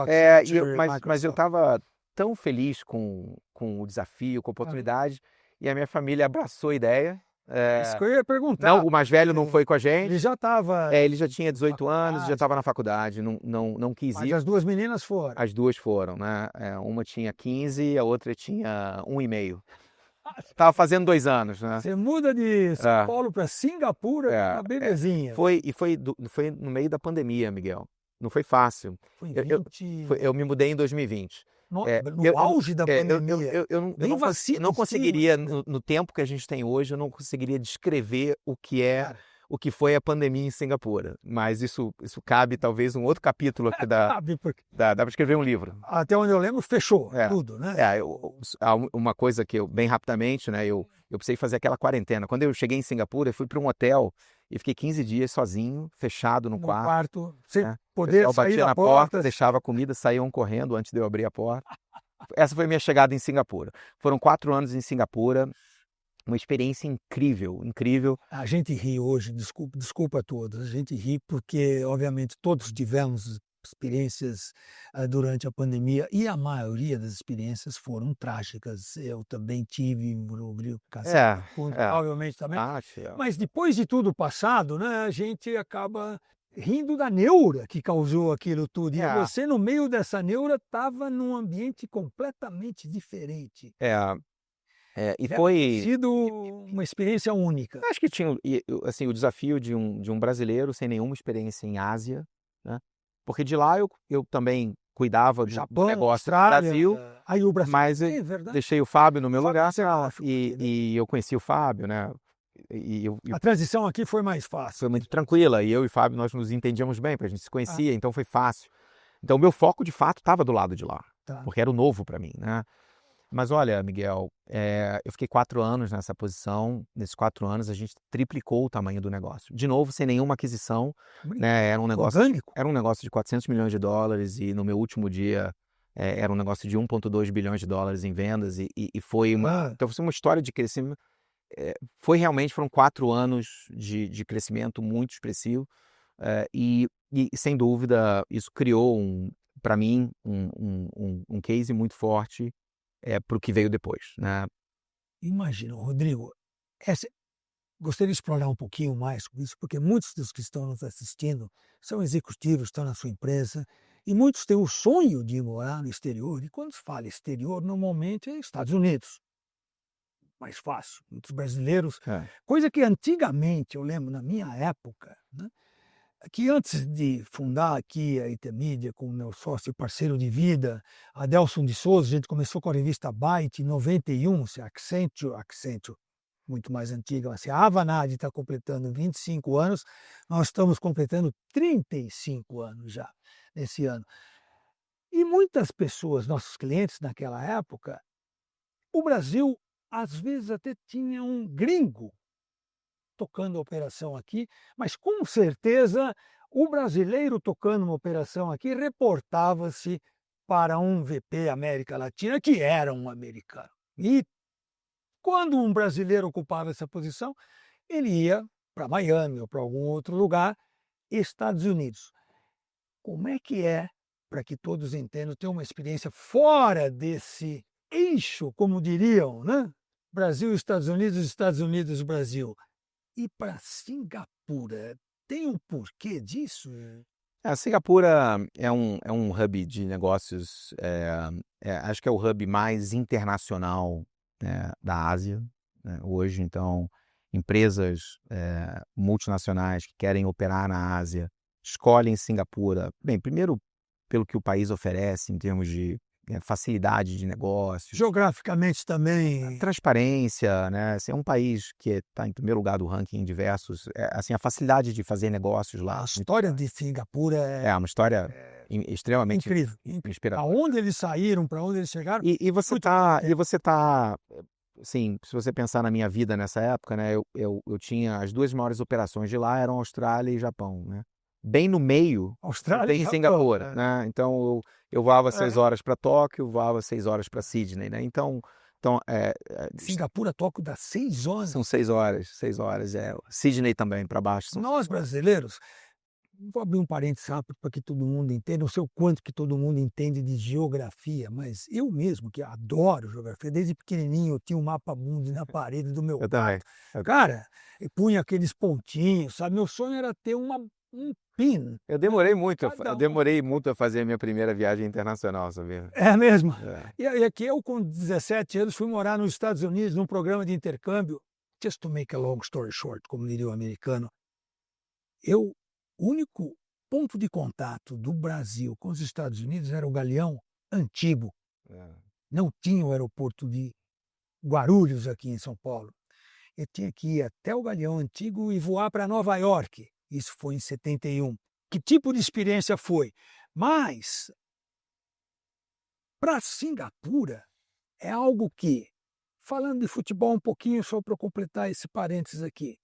Mas eu estava tão feliz com o desafio, com a oportunidade, e a minha família abraçou a ideia. Isso que eu ia perguntar. Não, o mais velho não foi com a gente. Ele já estava... ele já tinha 18 anos, já estava na faculdade, não quis ir. Mas as 2 meninas foram? As 2 foram, né? Uma tinha 15, a outra tinha 1,5. Estava fazendo 2 anos, né? Você muda de São Paulo para Singapura, uma belezinha. Foi no meio da pandemia, Miguel. não foi fácil. Foi em Eu 20... eu me mudei em 2020. No auge da pandemia. Eu Nem vacina não em cima. conseguiria, no tempo que a gente tem hoje, eu não conseguiria descrever Cara, o que foi a pandemia em Singapura. Mas isso cabe talvez um outro capítulo aqui sabe, porque dá para escrever um livro. até onde eu lembro, fechou É, tudo, né? uma coisa que eu, bem rapidamente, né, eu precisei fazer aquela quarentena. Quando eu cheguei em Singapura, eu fui para um hotel e fiquei 15 dias sozinho, fechado no No quarto. quarto, sem Né? O poder pessoal sair batia da na porta, porta. deixava a comida, saíam correndo antes de eu abrir a porta. Essa foi a minha chegada em Singapura. Foram 4 anos em Singapura, uma experiência incrível, incrível. A gente ri hoje, desculpa a todos, a gente ri porque, obviamente, todos tivemos experiências durante a pandemia e a maioria das experiências foram trágicas. Eu também tive, Rodrigo É, provavelmente também. acho. Mas depois de tudo passado, né, a gente acaba rindo da neura que causou aquilo tudo. E você, no meio dessa neura, estava num ambiente completamente diferente. E Deve ter foi. sido uma experiência única. Acho que tinha assim, o desafio de um brasileiro sem nenhuma experiência em Ásia, né? Porque de lá eu também cuidava do Japão, negócio do Austrália, Brasil, aí o Brasil. mas eu É verdade. deixei o Fábio no meu lugar Fábio, e eu conheci o Fábio, né? E a transição aqui foi mais fácil. foi muito tranquila. E eu e o Fábio, nós nos entendíamos bem, porque a gente se conhecia, então foi fácil. Então o meu foco, de fato, estava do lado de lá, Tá. porque era o novo para mim, né? Mas olha, Miguel, eu fiquei 4 anos nessa posição. Nesses 4 anos, a gente triplicou o tamanho do negócio. De novo, sem nenhuma aquisição, né? Era um negócio Orgânico. de $400 milhões e no meu último dia era um negócio de $1,2 bilhões em vendas e foi então foi uma história de crescimento. Foram 4 anos de crescimento muito expressivo e sem dúvida isso criou para mim um case muito forte para o que veio depois, né? Imagina, Rodrigo, gostaria de explorar um pouquinho mais sobre isso, porque muitos dos que estão nos assistindo são executivos, estão na sua empresa, e muitos têm o sonho de morar no exterior. E quando se fala exterior, normalmente é Estados Unidos. Mais fácil. Muitos brasileiros. Coisa que antigamente, eu lembro na minha época, né, que antes de fundar aqui a Intermídia com o meu sócio e parceiro de vida, Adelson de Souza, a gente começou com a revista Byte em 91, se Accenture, muito mais antiga, mas se a Avanade está completando 25 anos, nós estamos completando 35 anos já, nesse ano. E muitas pessoas, nossos clientes naquela época, o Brasil às vezes até tinha um gringo tocando a operação aqui, mas com certeza o brasileiro tocando uma operação aqui reportava-se para um VP América Latina que era um americano. E quando um brasileiro ocupava essa posição, ele ia para Miami ou para algum outro lugar, Estados Unidos. Como é que para que todos entendam, ter uma experiência fora desse eixo, como diriam, né? Brasil, Estados Unidos, Brasil. E para Singapura, tem um porquê disso? Singapura é um hub de negócios, acho que é o hub mais internacional, né, da Ásia, né, hoje. Então, empresas multinacionais que querem operar na Ásia escolhem Singapura. Bem, primeiro pelo que o país oferece em termos de facilidade de negócios. Geograficamente também. Transparência, né? Assim, é um país que está em primeiro lugar do ranking em diversos. Assim, a facilidade de fazer negócios lá. A história de Singapura é uma história extremamente incrível. inspiradora. Aonde eles saíram, para onde eles chegaram. E você tá, assim, se você pensar na minha vida nessa época, né? Eu tinha as 2 maiores operações de lá eram Austrália e Japão, né? Bem no meio Austrália tem e Singapura, Japão, né? Então eu voava 6 horas para Tóquio, voava 6 horas para Sydney, né? Então Singapura, Tóquio dá 6 horas. são 6 horas, Sydney também para baixo. Nós brasileiros, vou abrir um parênteses rápido para que todo mundo entenda, não sei o quanto que todo mundo entende de geografia, mas eu mesmo, que adoro geografia, desde pequenininho eu tinha um mapa mundi na parede do meu quarto. Cara, eu punha aqueles pontinhos, sabe? Meu sonho era ter um pin. Eu demorei muito a fazer a minha primeira viagem internacional, sabia? É mesmo? E aqui eu, com 17 anos, fui morar nos Estados Unidos num programa de intercâmbio. Just to make a long story short, como diria o americano, o único ponto de contato do Brasil com os Estados Unidos era o Galeão Antigo. Não tinha o aeroporto de Guarulhos aqui em São Paulo. Eu tinha que ir até o Galeão Antigo e voar para Nova York. Isso foi em 71. Que tipo de experiência foi? Mas, para Singapura, é algo que, falando de futebol um pouquinho, só para completar esse parênteses aqui,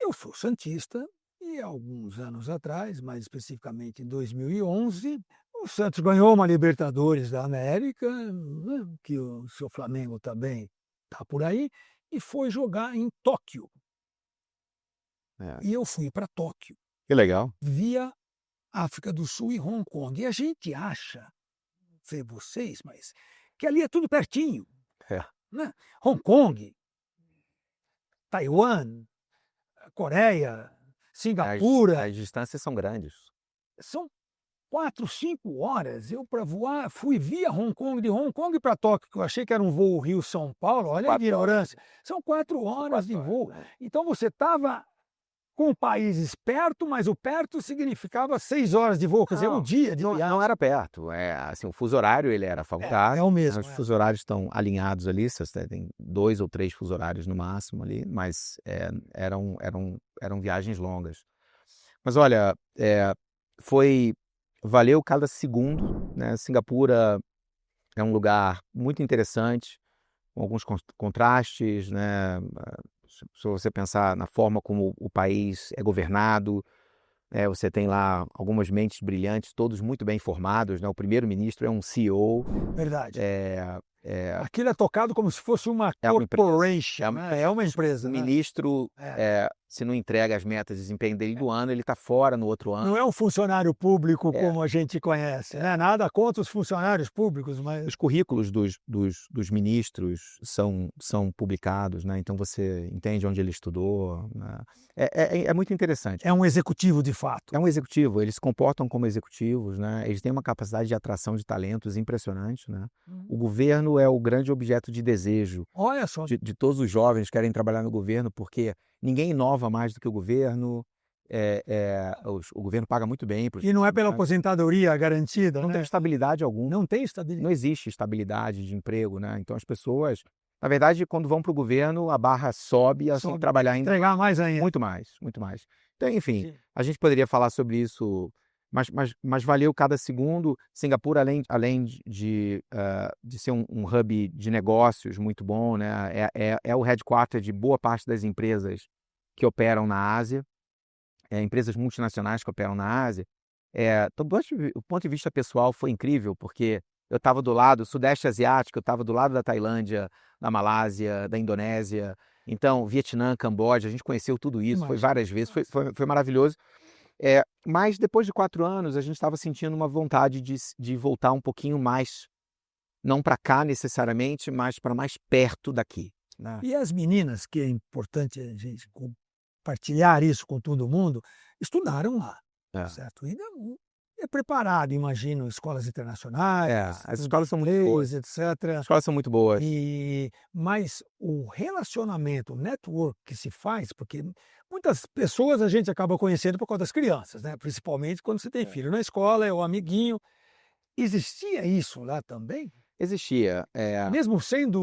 eu sou santista e alguns anos atrás, mais especificamente em 2011, o Santos ganhou uma Libertadores da América, né, que o seu Flamengo também está por aí, e foi jogar em Tóquio. E eu fui para Tóquio, Que legal. via África do Sul e Hong Kong. E a gente acha, não sei vocês, mas que ali é tudo pertinho. É. Né? Hong Kong, Taiwan, Coreia, Singapura, As distâncias são grandes. são 4, 5 horas. Eu, para voar, fui via Hong Kong, de Hong Kong para Tóquio, que eu achei que era um voo Rio-São Paulo. Olha a 4 ignorância. São 4 horas de voo. Então você estava com países perto, mas o perto significava 6 horas de voo, quer dizer, um dia de viagem. Não era perto. Assim, o fuso horário ele era favorável. É o mesmo. Os fuso horários estão alinhados ali, você tem 2 ou 3 fuso horários no máximo ali, mas eram viagens longas. Mas olha, valeu cada segundo, né? Singapura é um lugar muito interessante, com alguns contrastes, né? Se você pensar na forma como o país é governado, você tem lá algumas mentes brilhantes, todos muito bem formados, né? O primeiro-ministro é um CEO. Verdade. É Aquilo é tocado como se fosse uma uma corporation, empresa. né? É uma empresa. O né? ministro, se não entrega as metas de desempenho dele do ano, ele está fora no outro ano. Não é um funcionário público como a gente conhece, né? Nada contra os funcionários públicos, mas Os currículos dos ministros são publicados, né? Então você entende onde ele estudou, né? É muito interessante. é um executivo de fato. É um executivo, eles se comportam como executivos, né? Eles têm uma capacidade de atração de talentos impressionante, né? O governo é o grande objeto de desejo Olha só. de todos os jovens que querem trabalhar no governo, porque ninguém inova mais do que o governo. O governo paga muito bem. E não é pela aposentadoria garantida, Não né? tem estabilidade alguma. Não tem estabilidade. Não existe estabilidade de emprego, né? Então as pessoas, na verdade, quando vão para o governo, a barra sobe e elas têm que trabalhar ainda Entregar mais ainda. muito mais, muito mais. Então, enfim, Sim. a gente poderia falar sobre isso, mas valeu cada segundo. Singapura, além de ser um hub de negócios muito bom, né? É o headquarter de boa parte das empresas que operam na Ásia, empresas multinacionais que operam na Ásia. Do ponto de vista pessoal foi incrível, porque eu estava do lado, Sudeste Asiático, eu estava do lado da Tailândia, da Malásia, da Indonésia, então Vietnã, Camboja, a gente conheceu tudo isso, foi várias vezes, foi maravilhoso. Mas depois de 4 anos, a gente estava sentindo uma vontade de voltar um pouquinho mais, não para cá necessariamente, mas para mais perto daqui, né? E as meninas, que é importante a gente compartilhar isso com todo mundo, estudaram lá, certo? E é preparado, imagino, escolas internacionais, as escolas são muito boas, etc. as escolas são muito boas. Mas o relacionamento, o network que se faz, porque muitas pessoas a gente acaba conhecendo por causa das crianças, né? Principalmente quando você tem filho na escola, é o amiguinho. Existia isso lá também? Existia. Mesmo sendo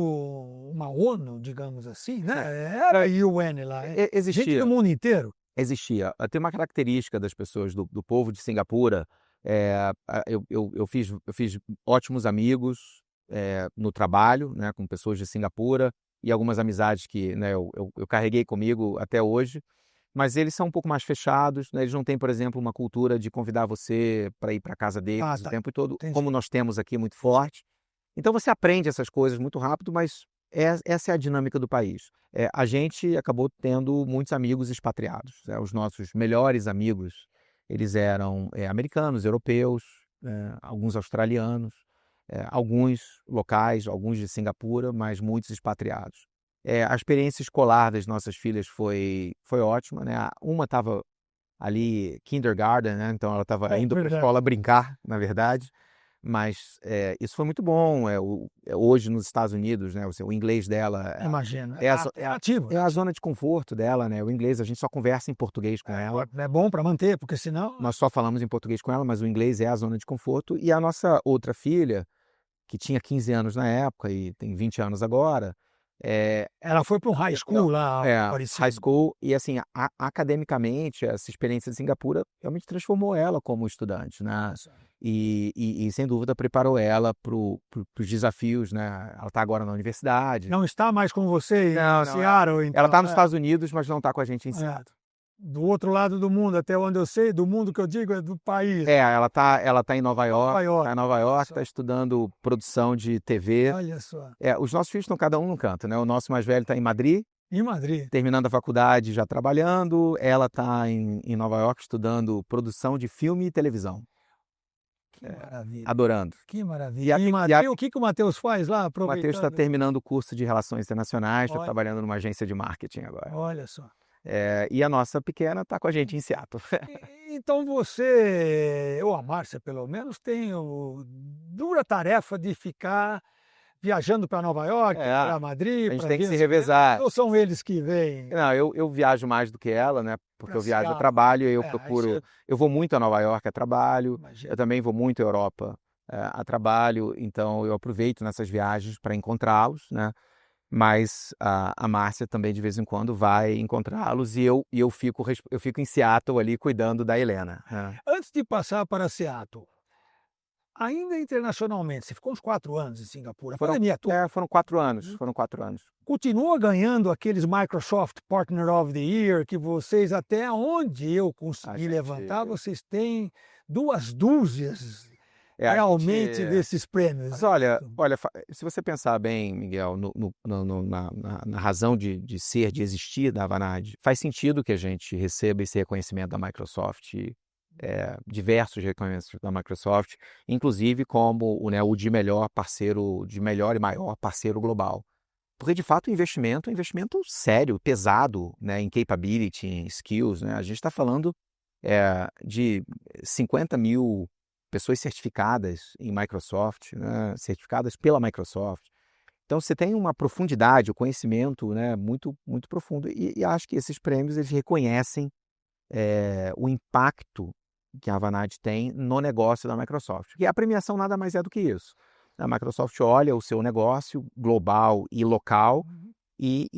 uma ONU, digamos assim, né? Era UN lá. Existia. Gente do mundo inteiro. Existia. Tem uma característica das pessoas, do povo de Singapura. Eu fiz ótimos amigos no trabalho, né, com pessoas de Singapura, e algumas amizades que, né, eu carreguei comigo até hoje. Mas eles são um pouco mais fechados, né? Eles não têm, por exemplo, uma cultura de convidar você para ir para a casa deles o tempo todo, como nós temos aqui, muito forte. Então você aprende essas coisas muito rápido, mas essa é a dinâmica do país. A gente acabou tendo muitos amigos expatriados. Os nossos melhores amigos, eles eram americanos, europeus, alguns australianos, alguns locais, alguns de Singapura, mas muitos expatriados. A experiência escolar das nossas filhas foi ótima, né? Uma estava ali kindergarten, né? Então ela estava indo para a escola brincar, na verdade. Mas isso foi muito bom. Hoje nos Estados Unidos, né, o inglês dela Imagino. é É ativo. é a zona de conforto dela, né? O inglês, a gente só conversa em português com ela. É bom para manter, porque senão. Nós só falamos em português com ela, mas o inglês é a zona de conforto. E a nossa outra filha, que tinha 15 anos na época e tem 20 anos agora, Ela foi para um high school lá, high parecido. school, e assim, academicamente, essa experiência de Singapura realmente transformou ela como estudante, né? E sem dúvida preparou ela para os desafios, né? Ela está agora na universidade. Não está mais com você Não, em não, Seattle, então. ela está nos Estados Unidos, mas não está com a gente em É. Seattle. Do outro lado do mundo, até onde eu sei, do mundo que eu digo é do país. Ela tá em Nova York, Nova York. está estudando produção de TV. Olha só. Os nossos filhos estão cada um num canto, né? O nosso mais velho está em Madrid, Em Madrid. terminando a faculdade, já trabalhando. Ela está em Nova York estudando produção de filme e televisão. Que maravilha. Adorando. Que maravilha. E o que o Matheus faz lá, O aproveitando? Matheus está terminando o curso de Relações Internacionais, está Olha. trabalhando numa agência de marketing agora. Olha só. E a nossa pequena está com a gente em Seattle. Então você, ou a Márcia pelo menos, tem a dura tarefa de ficar viajando para Nova York, para Madrid, a gente para tem que ver se as revezar. crianças, ou são eles que vêm? Não, eu viajo mais do que ela, né? Porque Pra eu viajo a Seattle. trabalho e eu Aí procuro. você- Eu vou muito a Nova York a trabalho, Imagina. eu também vou muito à Europa a trabalho, então eu aproveito nessas viagens para encontrá-los, né? Mas a Márcia também de vez em quando vai encontrá-los e eu fico em Seattle ali cuidando da Helena, né? Antes de passar para Seattle, ainda internacionalmente, você ficou uns 4 anos em Singapura, a pandemia toda. Foram 4 anos, foram 4 anos. Continua ganhando aqueles Microsoft Partner of the Year que vocês, até onde eu consegui levantar, vocês têm 2 dúzias realmente desses prêmios. Mas olha, se você pensar bem, Miguel, na razão de ser, de existir da Avanade, faz sentido que a gente receba esse reconhecimento da Microsoft, diversos reconhecimentos da Microsoft, inclusive como o de melhor parceiro, de melhor e maior parceiro global. Porque, de fato, o investimento é um investimento sério, pesado, né, em capability, em skills, né? A gente está falando de 50 mil pessoas certificadas em Microsoft, né, certificadas pela Microsoft. Então, você tem uma profundidade, o conhecimento, né, muito, muito profundo. E acho que esses prêmios eles reconhecem o impacto que a Avanade tem no negócio da Microsoft. E a premiação nada mais é do que isso. A Microsoft olha o seu negócio global e local e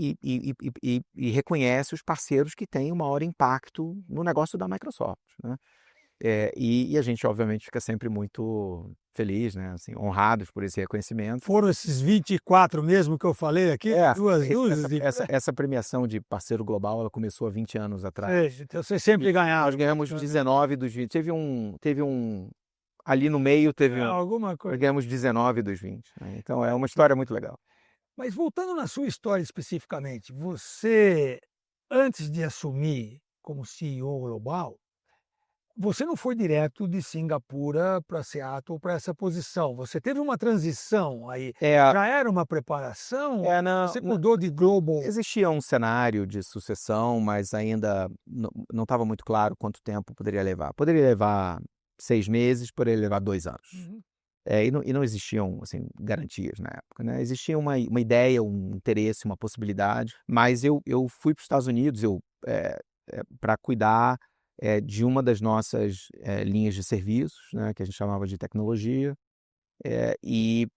reconhece os parceiros que têm o maior impacto no negócio da Microsoft, né? E a gente, obviamente, fica sempre muito feliz, né? Assim, honrados por esse reconhecimento. Foram esses 24 mesmo que eu falei aqui? 2 dúzias de... Essa premiação de parceiro global, ela começou há 20 anos atrás. Então vocês sempre ganharam. Nós ganhamos 19 dos 20. Teve um ali no meio, alguma coisa. Nós ganhamos 19 dos 20. Né? Então é uma história muito legal. Mas voltando na sua história especificamente, você, antes de assumir como CEO global, você não foi direto de Singapura para Seattle para essa posição. Você teve uma transição aí. Já era uma preparação? Você mudou de global? Existia um cenário de sucessão, mas ainda não estava muito claro quanto tempo poderia levar. Poderia levar 6 meses, poderia levar 2 anos. E não existiam assim, garantias na época, né? Existia uma ideia, um interesse, uma possibilidade, mas eu fui para os Estados Unidos para cuidar de uma das nossas linhas de serviços, né, que a gente chamava de tecnologia, e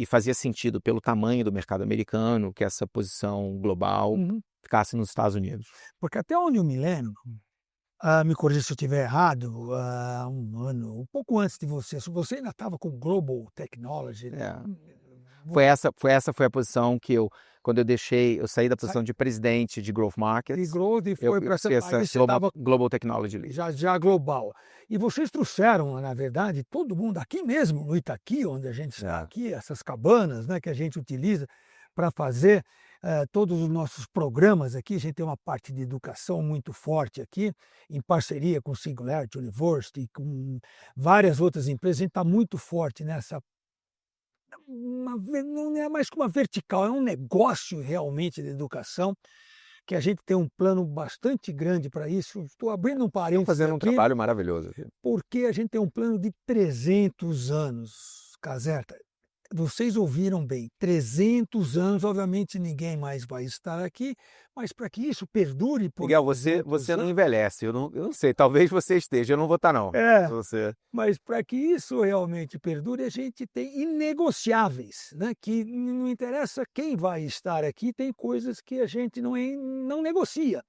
fazia sentido pelo tamanho do mercado americano que essa posição global ficasse nos Estados Unidos. Porque até onde eu me lembro, me corrija se eu estiver errado, um pouco antes de você ainda estava com Global Technology, né? Foi a posição que quando eu saí da posição de presidente de Growth Markets. De Growth e foi para essa Global Technology Lead. Já global. E vocês trouxeram, na verdade, todo mundo aqui mesmo, no Itaqui, onde a gente está aqui, essas cabanas, né, que a gente utiliza para fazer todos os nossos programas aqui. A gente tem uma parte de educação muito forte aqui, em parceria com Singularity University, com várias outras empresas. A gente está muito forte nessa. Não é mais que uma vertical, é um negócio realmente de educação que a gente tem um plano bastante grande para isso. Estou abrindo um parênteses Fazendo um aqui, trabalho maravilhoso. porque a gente tem um plano de 300 anos, Caserta. Vocês ouviram bem, 300 anos, obviamente ninguém mais vai estar aqui, mas para que isso perdure por Miguel, 300 você não anos, envelhece, eu não sei, talvez você esteja, eu não vou estar não. Você... mas para que isso realmente perdure, a gente tem inegociáveis, né? Que não interessa quem vai estar aqui, tem coisas que a gente não negocia.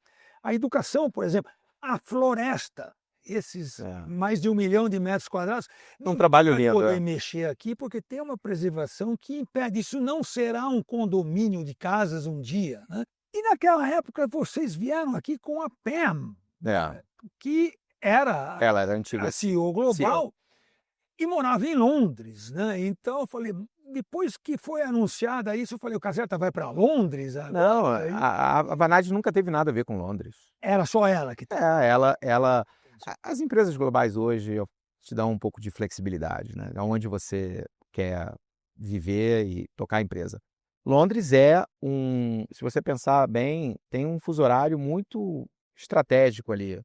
A educação, por exemplo, a floresta, esses mais de 1 milhão de metros quadrados, Um trabalho vai lindo. poder mexer aqui porque tem uma preservação que impede. Isso não será um condomínio de casas um dia, né? E naquela época vocês vieram aqui com a Pam, que Ela era antiga. a CEO global e morava em Londres, né? Então eu falei, depois que foi anunciada isso, eu falei, o Caserta vai para Londres agora? Não, a Vanad nunca teve nada a ver com Londres. Era só ela que As empresas globais hoje te dão um pouco de flexibilidade, né? Onde você quer viver e tocar a empresa. Londres se você pensar bem, tem um fuso horário muito estratégico ali.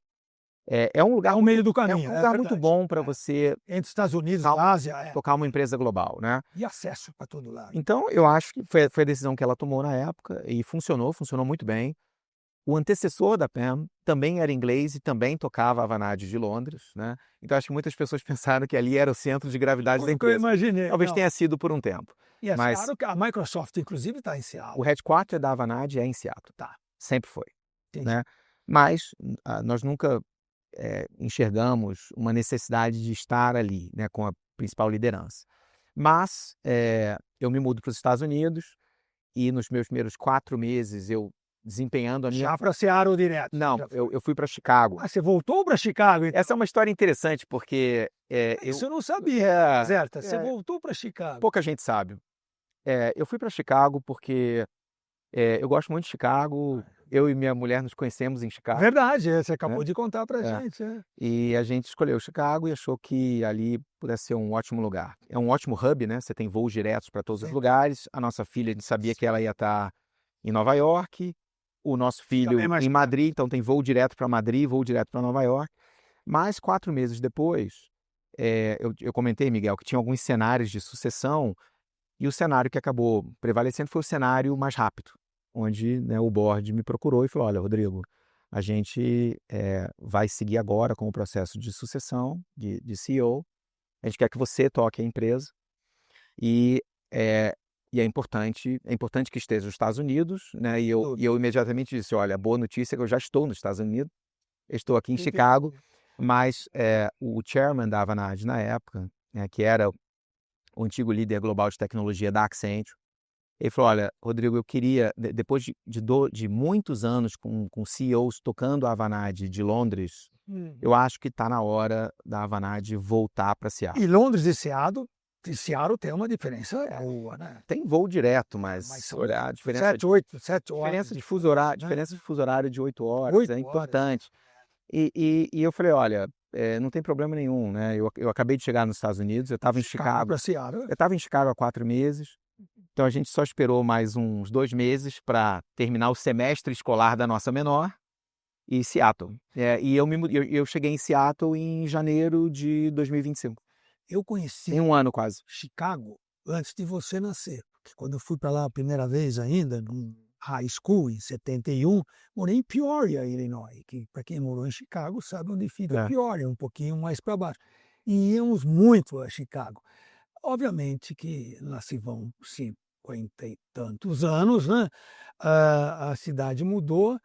É um lugar ao meio do caminho. É um lugar muito bom para você entre os Estados Unidos e a Ásia, tocar uma empresa global, né? E acesso para todo lado. Então, eu acho que foi a decisão que ela tomou na época e funcionou muito bem. O antecessor da Pam também era inglês e também tocava a Vanad de Londres, né? Então, acho que muitas pessoas pensaram que ali era o centro de gravidade da empresa. Eu imaginei. Talvez tenha sido por um tempo. E é mas claro que a Microsoft, inclusive, está em Seattle. O headquarter da Vanad é em Seattle. Tá. Sempre foi. Entendi. Né? Mas nós nunca enxergamos uma necessidade de estar ali, né, com a principal liderança. Mas eu me mudo para os Estados Unidos e nos meus primeiros 4 meses eu desempenhando a minha... Já para Seattle direto? Não, eu fui para Chicago. Ah, você voltou para Chicago? Então. Essa é uma história interessante porque... Isso eu não sabia, certo? Você É. voltou para Chicago. Pouca gente sabe. Eu fui para Chicago porque eu gosto muito de Chicago. Eu e minha mulher nos conhecemos em Chicago. Verdade, você acabou de contar para gente. E a gente escolheu Chicago e achou que ali pudesse ser um ótimo lugar. É um ótimo hub, né? Você tem voos diretos para todos os lugares. A nossa filha, a gente sabia que ela ia estar em Nova York. O nosso filho em Madrid, então tem voo direto para Madrid, voo direto para Nova York. Mas 4 meses depois, eu comentei, Miguel, que tinha alguns cenários de sucessão e o cenário que acabou prevalecendo foi o cenário mais rápido, onde, né, o board me procurou e falou, olha, Rodrigo, a gente vai seguir agora com o processo de sucessão de CEO, a gente quer que você toque a empresa e é importante que esteja nos Estados Unidos, né? E eu imediatamente disse, olha, a boa notícia é que eu já estou nos Estados Unidos, estou aqui em Chicago, mas o chairman da Vanad na época, né, que era o antigo líder global de tecnologia da Accenture, ele falou, olha, Rodrigo, eu queria, depois de muitos anos com CEOs tocando a Vanad de Londres, eu acho que está na hora da Vanad voltar para Seattle. E Londres e Seattle tem uma diferença boa, né? Tem voo direto, mas olha, a diferença 7 horas. Diferença de fuso horário de 8 horas é importante. E eu falei, olha, não tem problema nenhum, né? Eu acabei de chegar nos Estados Unidos, eu estava em Chicago. Eu estava em Chicago há 4 meses. Então a gente só esperou mais uns 2 meses para terminar o semestre escolar da nossa menor e Seattle. E eu cheguei em Seattle em janeiro de 2025. Eu conheci em um ano quase Chicago antes de você nascer. Porque quando eu fui para lá a primeira vez ainda, no high school, em 71, morei em Peoria, Illinois, que para quem morou em Chicago sabe onde fica Peoria, um pouquinho mais para baixo. E íamos muito a Chicago. Obviamente que lá se vão 50 e tantos anos, né? A cidade mudou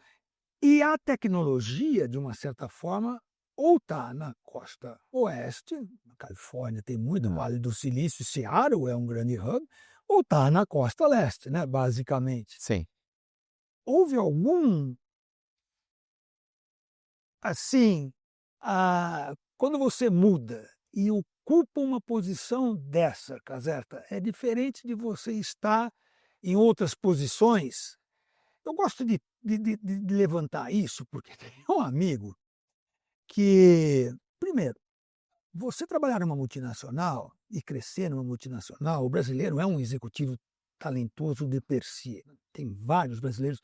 e a tecnologia, de uma certa forma, ou está na costa oeste, na Califórnia tem muito, Vale do Silício, Seattle é um grande hub, ou está na costa leste, né? Basicamente. Sim. Houve algum, assim, quando você muda e ocupa uma posição dessa, Caserta, é diferente de você estar em outras posições. Eu gosto de levantar isso porque tem um amigo que, primeiro, você trabalhar numa multinacional e crescer numa multinacional, o brasileiro é um executivo talentoso de per si. Tem vários brasileiros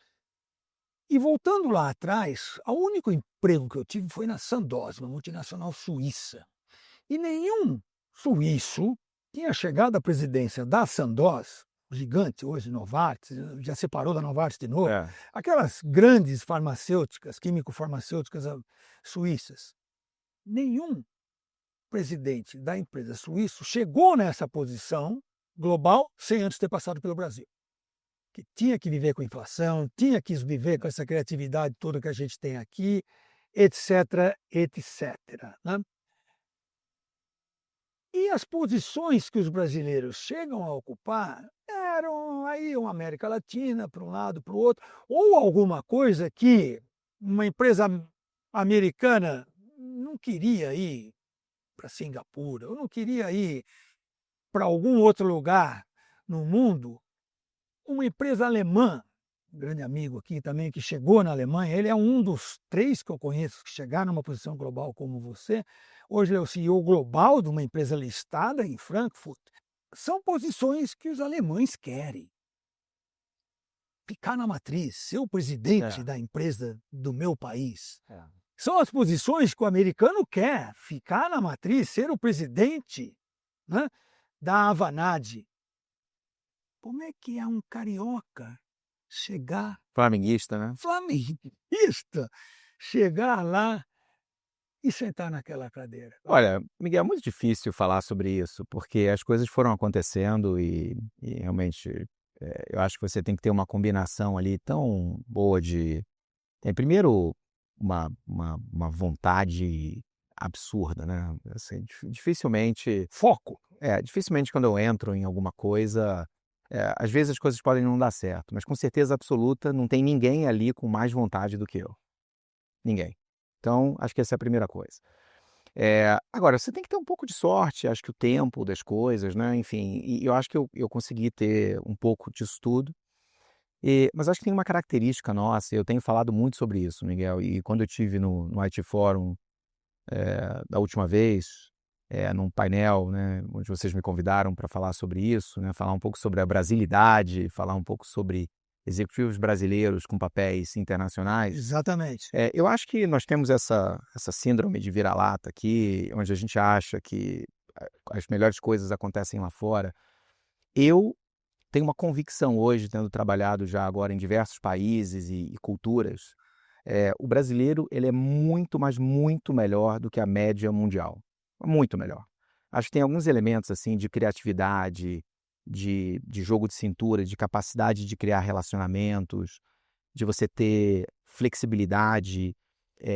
E voltando lá atrás, o único emprego que eu tive foi na Sandoz, uma multinacional suíça. E nenhum suíço tinha chegado à presidência da Sandoz, gigante hoje, Novartis, já separou da Novartis de novo, É. aquelas grandes farmacêuticas, químico-farmacêuticas suíças. Nenhum presidente da empresa suíço chegou nessa posição global sem antes ter passado pelo Brasil. Que tinha que viver com inflação, tinha que viver com essa criatividade toda que a gente tem aqui, etc, etc. Né? E as posições que os brasileiros chegam a ocupar eram aí uma América Latina, para um lado, para o outro, ou alguma coisa que uma empresa americana não queria ir para Singapura, ou não queria ir para algum outro lugar no mundo. Uma empresa alemã, um grande amigo aqui também, que chegou na Alemanha, ele é um dos 3 que eu conheço que chegaram numa posição global como você. Hoje ele é o CEO global de uma empresa listada em Frankfurt. São posições que os alemães querem. Ficar na matriz, ser o presidente da empresa do meu país. São as posições que o americano quer, ficar na matriz, ser o presidente, né, da Avanade. Como é que é um carioca chegar... Flamenguista, né? Flamenguista! Chegar lá e sentar naquela cadeira. Olha, Miguel, é muito difícil falar sobre isso, porque as coisas foram acontecendo e realmente eu acho que você tem que ter uma combinação ali tão boa de... primeiro, uma vontade absurda, né? Assim, dificilmente... Foco. Dificilmente quando eu entro em alguma coisa... às vezes as coisas podem não dar certo, mas com certeza absoluta não tem ninguém ali com mais vontade do que eu. Ninguém. Então, acho que essa é a primeira coisa. Agora, você tem que ter um pouco de sorte, acho que o tempo das coisas, né? Enfim, e eu acho que eu consegui ter um pouco disso tudo. Mas acho que tem uma característica nossa, eu tenho falado muito sobre isso, Miguel, e quando eu estive no IT Forum da última vez, num painel, né, onde vocês me convidaram para falar sobre isso, né, falar um pouco sobre a brasilidade, falar um pouco sobre executivos brasileiros com papéis internacionais. Exatamente. Eu acho que nós temos essa síndrome de vira-lata aqui, onde a gente acha que as melhores coisas acontecem lá fora. Eu tenho uma convicção hoje, tendo trabalhado já agora em diversos países e culturas, o brasileiro ele é muito, mas muito melhor do que a média mundial. Muito melhor. Acho que tem alguns elementos assim de criatividade, de jogo de cintura, de capacidade de criar relacionamentos, de você ter flexibilidade,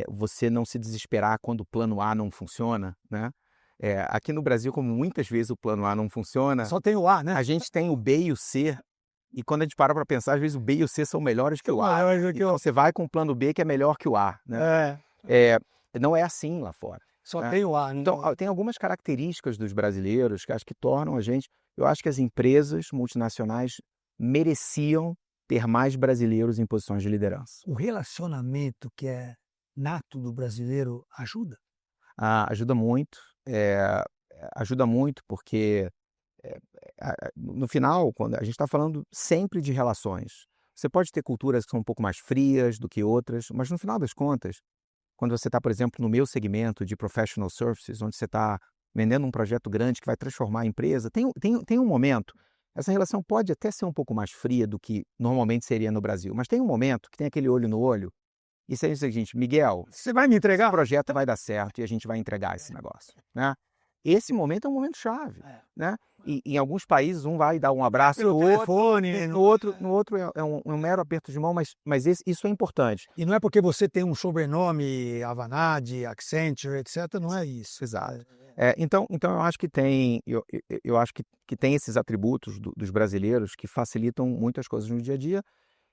você não se desesperar quando o plano A não funciona, né? Aqui no Brasil, como muitas vezes o plano A não funciona, Só tem o A, né? a gente tem o B e o C, e quando a gente para pensar, às vezes o B e o C são melhores que o A. Então você vai com o plano B que é melhor que o A, né? Não é assim lá fora. Só tem o A. Então, tem algumas características dos brasileiros que acho que tornam a gente... Eu acho que as empresas multinacionais mereciam ter mais brasileiros em posições de liderança. O relacionamento que é nato do brasileiro ajuda? Ajuda muito. Ajuda muito porque, no final, quando a gente está falando sempre de relações, você pode ter culturas que são um pouco mais frias do que outras, mas no final das contas, quando você está, por exemplo, no meu segmento de professional services, onde você está vendendo um projeto grande que vai transformar a empresa, tem um momento, essa relação pode até ser um pouco mais fria do que normalmente seria no Brasil, mas tem um momento que tem aquele olho no olho, e você diz o seguinte: Miguel, você vai me entregar? O projeto vai dar certo e a gente vai entregar esse negócio, né? Esse momento é um momento chave, né? E em alguns países um vai dar um abraço pelo telefone, no outro é um mero aperto de mão, mas isso é importante. E não é porque você tem um sobrenome Avanade, Accenture, etc, não é isso. Exato. Então eu acho que eu acho que tem esses atributos dos brasileiros que facilitam muitas coisas no dia a dia,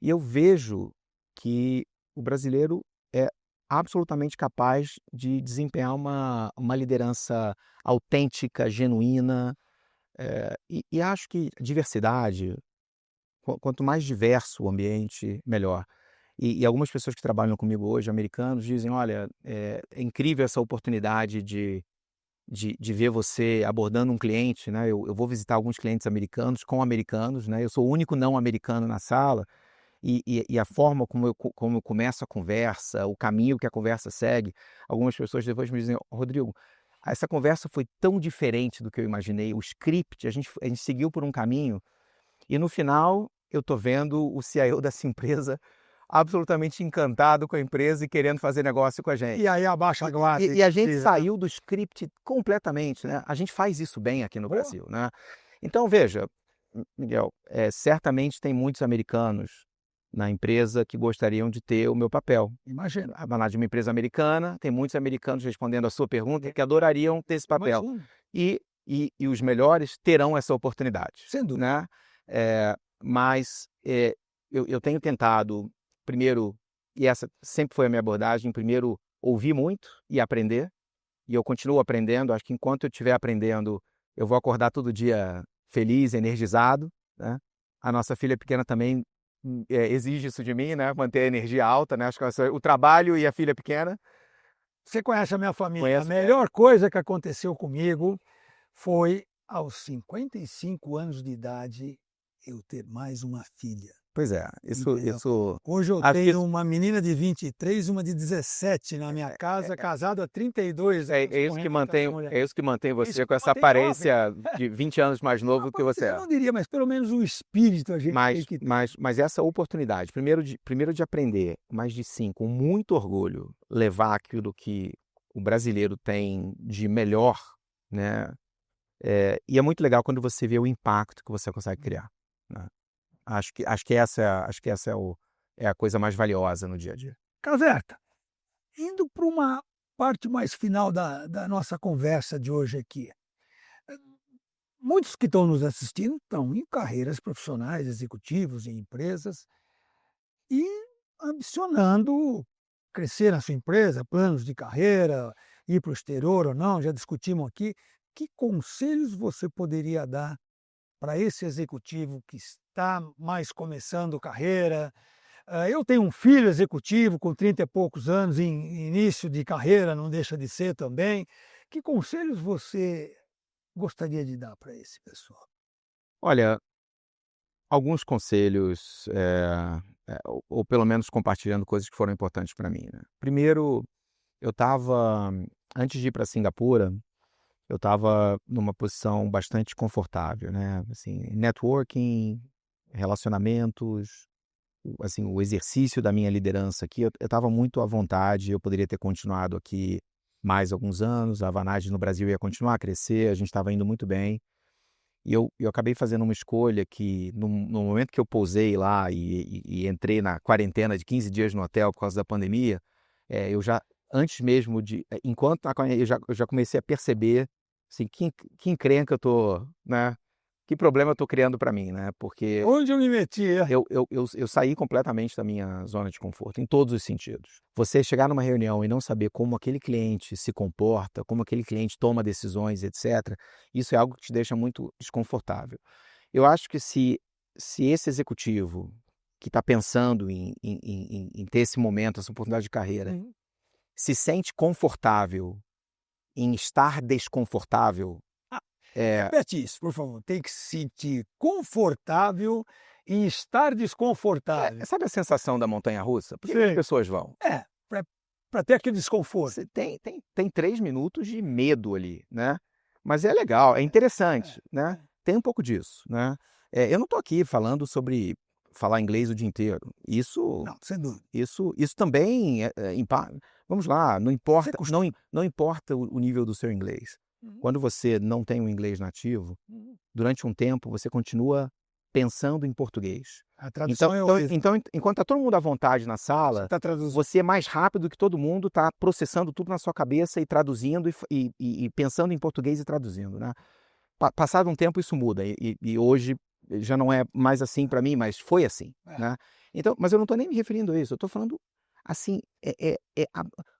e eu vejo que o brasileiro é absolutamente capaz de desempenhar uma liderança autêntica, genuína, e acho que diversidade, quanto mais diverso o ambiente, melhor. E algumas pessoas que trabalham comigo hoje, americanos, dizem: olha, é incrível essa oportunidade de ver você abordando um cliente, né? Eu vou visitar alguns clientes americanos com americanos, né? Eu sou o único não americano na sala, e a forma como eu começo a conversa, o caminho que a conversa segue, algumas pessoas depois me dizem: "Rodrigo, essa conversa foi tão diferente do que eu imaginei, o script, a gente seguiu por um caminho, e no final eu tô vendo o CIO dessa empresa absolutamente encantado com a empresa e querendo fazer negócio com a gente". E aí abaixa a guarda E a gente precisa, né? saiu do script completamente, né, a gente faz isso bem aqui no Boa. Brasil, né. Então veja, Miguel, certamente tem muitos americanos na empresa que gostariam de ter o meu papel. Imagino, A de uma empresa americana, tem muitos americanos, respondendo a sua pergunta, que adorariam ter esse papel. imagino, E os melhores terão essa oportunidade, sem dúvida. né. Mas, eu tenho tentado, primeiro, e essa sempre foi a minha abordagem, primeiro ouvir muito e aprender, e eu continuo aprendendo, acho que enquanto eu estiver aprendendo, eu vou acordar todo dia feliz, energizado, né. A nossa filha pequena também, exige isso de mim, né, manter a energia alta, né, acho que o trabalho e a filha pequena. Você conhece a minha família. A Conheço. melhor coisa que aconteceu comigo foi, aos 55 anos de idade, eu ter mais uma filha. Pois é, Entendeu? isso Hoje eu acho que tenho isso uma menina de 23 e uma de 17 na minha casa, casado há 32 anos é isso com que essa mantém mulher. você Isso com que essa mantém jovem. aparência de 20 anos mais novo do que você Eu é. não diria, mas pelo menos o espírito a gente tem Mas que ter. mas mas essa oportunidade, primeiro de aprender, mas de sim, com muito orgulho, levar aquilo que o brasileiro tem de melhor, né, e é muito legal quando você vê o impacto que você consegue criar, né. Acho que essa é a coisa mais valiosa no dia a dia. Caserta, indo para uma parte mais final da nossa conversa de hoje aqui. Muitos que estão nos assistindo estão em carreiras profissionais, executivos, em empresas e ambicionando crescer na sua empresa, planos de carreira, ir para o exterior ou não, já discutimos aqui. Que conselhos você poderia dar para esse executivo que está mais começando carreira? Eu tenho um filho executivo com 30 e poucos anos, em início de carreira, não deixa de ser também. Que conselhos você gostaria de dar para esse pessoal? Olha, alguns conselhos, ou pelo menos compartilhando coisas que foram importantes para mim, né. Primeiro, eu estava antes de ir para Singapura, eu estava numa posição bastante confortável, né, assim, networking, relacionamentos, assim, o exercício da minha liderança aqui, eu estava muito à vontade, eu poderia ter continuado aqui mais alguns anos, a Vantage no Brasil ia continuar a crescer, a gente estava indo muito bem. E eu acabei fazendo uma escolha que no momento que eu pousei lá e entrei na quarentena de 15 dias no hotel por causa da pandemia, eu já antes mesmo de enquanto na quarentena eu já comecei a perceber, assim, que encrenca eu tô, né, que problema eu tô criando para mim, né, porque Onde eu me meti? É? eu saí completamente da minha zona de conforto, em todos os sentidos. Você chegar numa reunião e não saber como aquele cliente se comporta, como aquele cliente toma decisões, etc., isso é algo que te deixa muito desconfortável. Eu acho que se esse executivo que está pensando em ter esse momento, essa oportunidade de carreira, Uhum. se sente confortável em estar desconfortável, Ah, é, repete isso, por favor. Tem que se sentir confortável em estar desconfortável. sabe a sensação da montanha-russa? Por que as Sei. pessoas vão? É, para ter aquele desconforto. Você tem 3 minutos de medo ali, né. Mas é legal, é interessante, né. Tem um pouco disso, né. Eu não estou aqui falando sobre falar inglês o dia inteiro. Isso Não, sem dúvida. isso isso também vamos lá, não Você importa costuma. não importa o nível do seu inglês. Uhum, Quando você não tem um inglês nativo, uhum. durante um tempo você continua pensando em português. A Então tradução é então horrível. então enquanto está todo mundo à vontade na Você sala, está traduzindo. você é mais rápido que todo mundo, está processando tudo na sua cabeça e traduzindo e pensando em português e traduzindo, né. Passado um tempo isso muda e hoje já não é mais assim para mim, mas foi assim, É. né. Então mas eu não estou nem me referindo a isso, eu estou falando, assim,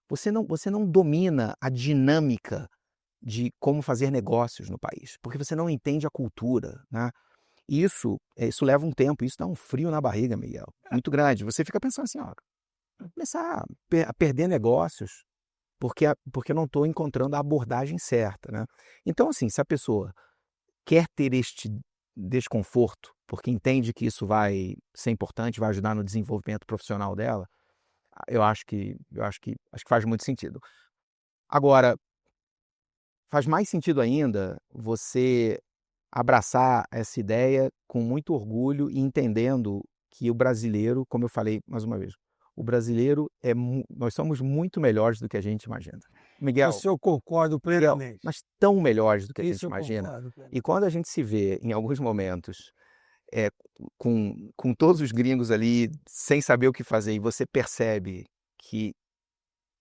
você não domina a dinâmica de como fazer negócios no país, porque você não entende a cultura, né. Isso leva um tempo, isso dá um frio na barriga, Miguel, muito grande. Você fica pensando assim: "Ó, vou começar a perder negócios, porque eu não estou encontrando a abordagem certa", né. Então, assim, se a pessoa quer ter desconforto, porque entende que isso vai ser importante, vai ajudar no desenvolvimento profissional dela, acho que faz muito sentido. Agora, faz mais sentido ainda você abraçar essa ideia com muito orgulho e entendendo que o brasileiro, como eu falei mais uma vez, o brasileiro nós somos muito melhores do que a gente imagina. Miguel, Isso eu concordo plenamente. mas tão melhores do que a gente Isso eu imagina. concordo E plenamente. quando a gente se vê em alguns momentos é, com todos os gringos ali sem saber o que fazer e você percebe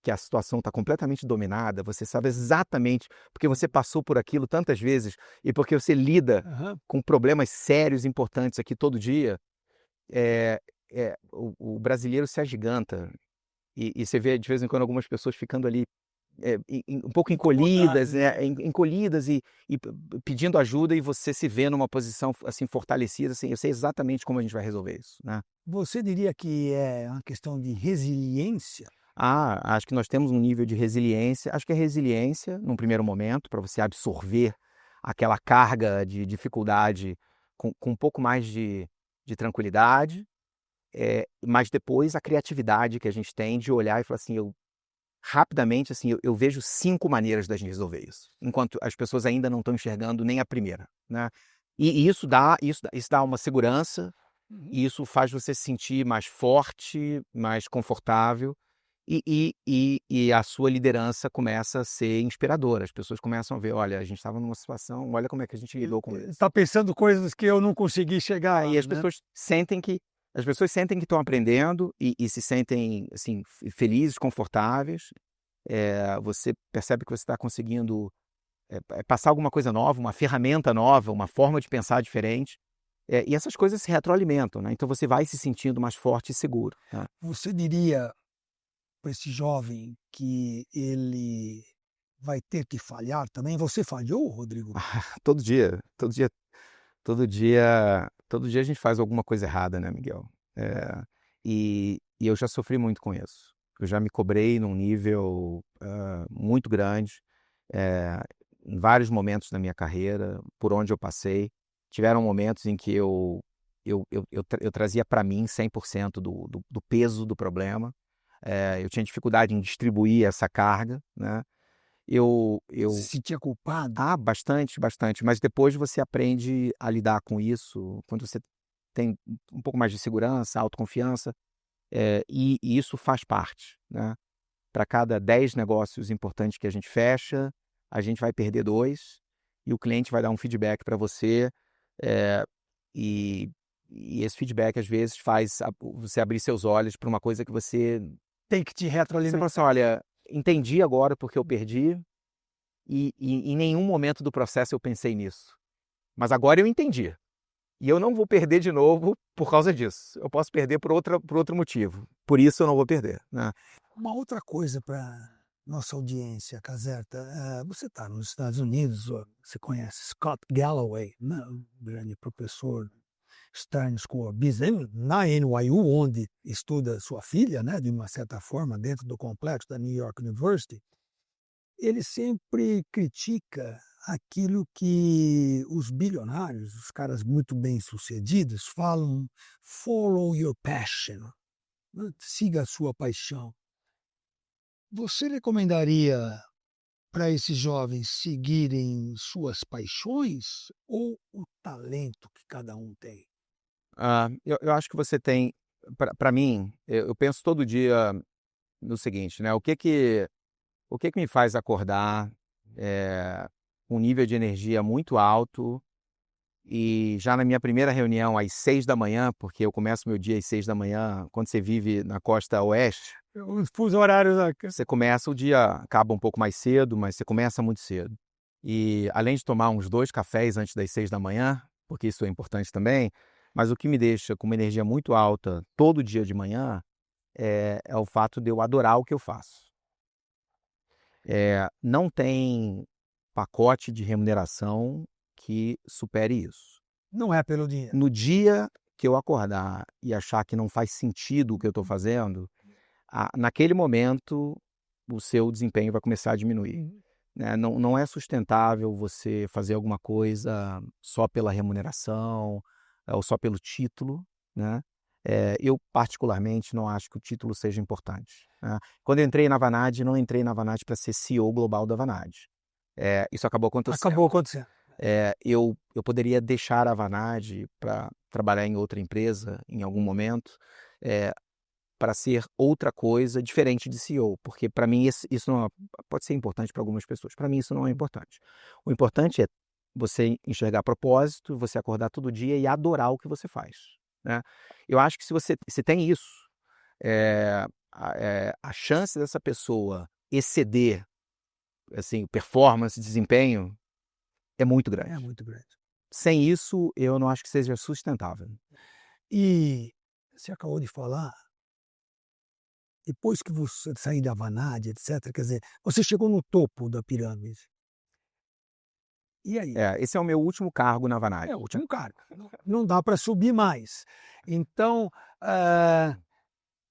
que a situação está completamente dominada, você sabe exatamente, porque você passou por aquilo tantas vezes e porque você lida Aham. com problemas sérios, importantes aqui todo dia, o brasileiro se agiganta e você vê de vez em quando algumas pessoas ficando ali um pouco encolhidas, Incomodado, né, né? encolhidas e pedindo ajuda e você se vê numa posição assim fortalecida, assim, eu sei exatamente como a gente vai resolver isso, né? Você diria que é uma questão de resiliência? Acho que nós temos um nível de resiliência. Acho que a resiliência, num primeiro momento, para você absorver aquela carga de dificuldade com um pouco mais de tranquilidade, mas depois a criatividade que a gente tem de olhar e falar assim, rapidamente, assim, eu vejo 5 maneiras da gente resolver isso, enquanto as pessoas ainda não estão enxergando nem a primeira, né? E isso dá uma segurança, Uhum. e isso faz você se sentir mais forte, mais confortável, e a sua liderança começa a ser inspiradora. As pessoas começam a ver, olha, a gente estava numa situação, olha como é que a gente lidou com isso. Está pensando coisas que eu não consegui chegar E lá, as né? pessoas sentem que estão aprendendo e se sentem assim felizes, confortáveis. Você percebe que você está conseguindo passar alguma coisa nova, uma ferramenta nova, uma forma de pensar diferente. E essas coisas se retroalimentam, né? Então você vai se sentindo mais forte e seguro, né? Você diria para esse jovem que ele vai ter que falhar também? Você falhou, Rodrigo? Todo dia, todo dia, todo dia a gente faz alguma coisa errada, né, Miguel? E eu já sofri muito com isso. Eu já me cobrei num nível muito grande, eh, em vários momentos da minha carreira, por onde eu passei. Tiveram momentos em que eu trazia para mim 100% do peso do problema. Eu tinha dificuldade em distribuir essa carga, né? Eu, Se eu sentia culpado? Bastante, bastante, mas depois você aprende a lidar com isso, quando você tem um pouco mais de segurança, autoconfiança, e isso faz parte, né. Para cada 10 negócios importantes que a gente fecha, a gente vai perder 2 e o cliente vai dar um feedback para você, eh, e esse feedback às vezes faz você abrir seus olhos para uma coisa que Tem que te você fala assim: retroalimentar. "Olha, entendi agora porque eu perdi, e em nenhum momento do processo eu pensei nisso. Mas agora eu entendi. E eu não vou perder de novo por causa disso. Eu posso perder por outro motivo. Por isso eu não vou perder, né?" Uma outra coisa para nossa audiência, Caserta, você está nos Estados Unidos, você conhece Scott Galloway, né, o grande professor Stern School of Business, na NYU, onde estuda sua filha, né, de uma certa forma, dentro do complexo da New York University. Ele sempre critica aquilo que os bilionários, os caras muito bem-sucedidos, falam: "Follow your passion", né, siga a sua paixão. Você recomendaria para esses jovens seguirem suas paixões ou o talento que cada um tem? Eu acho que você tem, para mim, eu penso todo dia no seguinte, né? O que que me faz acordar com um nível de energia muito alto e já na minha primeira reunião às 6 da manhã, porque eu começo meu dia às 6 da manhã, quando você vive na costa oeste, Os fuso horários da você começa o dia, acaba um pouco mais cedo, mas você começa muito cedo. E além de tomar uns 2 cafés antes das 6 da manhã, porque isso é importante também, mas o que me deixa com uma energia muito alta todo dia de manhã é o fato de eu adorar o que eu faço. Não tem pacote de remuneração que supere isso. não é pelo dinheiro. No dia que eu acordar e achar que não faz sentido o que eu estou fazendo, naquele momento o seu desempenho vai começar a diminuir. Uhum. né? Não é sustentável você fazer alguma coisa só pela remuneração, ou só pelo título, né? Eu particularmente não acho que o título seja importante, né? Quando eu entrei na Vanad, não entrei na Vanad para ser CEO global da Vanad. Isso acabou acontecendo. Acabou acontecendo. Eu poderia deixar a Vanad para trabalhar em outra empresa em algum momento, para ser outra coisa diferente de CEO, porque para mim isso não pode ser importante para algumas pessoas, para mim isso não é importante. O importante é você enxergar propósito, você acordar todo dia e adorar o que você faz, né? Eu acho que se tem isso, a chance dessa pessoa exceder, assim, performance, desempenho, é muito grande. É muito grande. Sem isso, eu não acho que seja sustentável. E você acabou de falar, depois que você sair da Vanad, etc., quer dizer, você chegou no topo da pirâmide. E aí? Esse é o meu último cargo na Vanad. É o último cargo. Não dá para subir mais. Então, ah,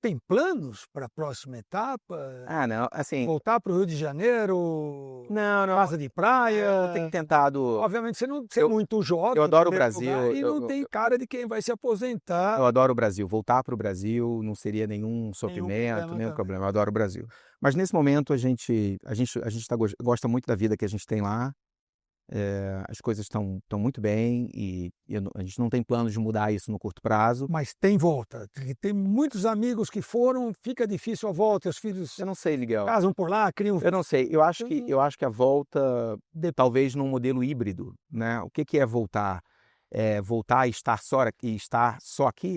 tem planos para a próxima etapa? Ah, não, assim, Voltar para o Rio de Janeiro? não, Casa de eu praia? tenho tentado. Obviamente você é Eu, muito jovem, eu em adoro o primeiro Brasil, lugar, e não tem cara de quem vai se aposentar. eu adoro o Brasil. Voltar para o Brasil não seria nenhum Nenhum sofrimento, problema nenhum também. problema. Eu adoro o Brasil. Mas nesse momento gosta muito da vida que a gente tem lá. As coisas estão muito bem e a gente não tem planos de mudar isso no curto prazo. Mas tem volta. Tem muitos amigos que foram, fica difícil a volta, os filhos Eu não sei, Miguel. casam por lá, criam. Eu não sei. Eu acho que a volta, talvez num modelo híbrido, né? O que é voltar? Voltar a estar só aqui?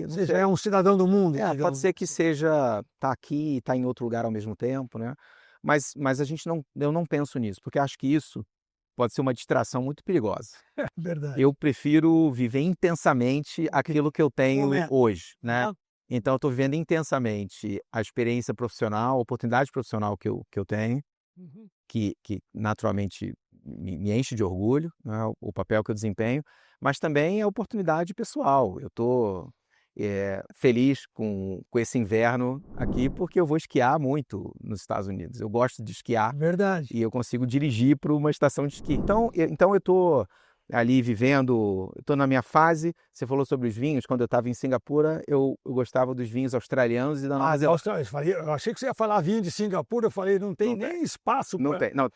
Não Você sei. já é um cidadão do mundo. Pode digamos. ser que seja tá aqui e estar em outro lugar ao mesmo tempo, né? Mas eu não penso nisso, porque acho que isso pode ser uma distração muito perigosa. É verdade. Eu prefiro viver intensamente aquilo que eu tenho Momento. hoje, né? Ah, Então eu estou vivendo intensamente a experiência profissional, a oportunidade profissional que eu tenho, uhum. que naturalmente me enche de orgulho, né, o papel que eu desempenho, mas também a oportunidade pessoal. Eu estou feliz com esse inverno aqui, porque eu vou esquiar muito nos Estados Unidos. Eu gosto de esquiar Verdade. e eu consigo dirigir para uma estação de esqui. Então eu estou ali vivendo, estou na minha fase. Você falou sobre os vinhos. Quando eu estava em Singapura, eu gostava dos vinhos australianos e da Nova Da Zelândia. Austrália. Eu achei que você ia falar vinho de Singapura, eu falei, não tem Não tem. nem espaço Não para. tem, não.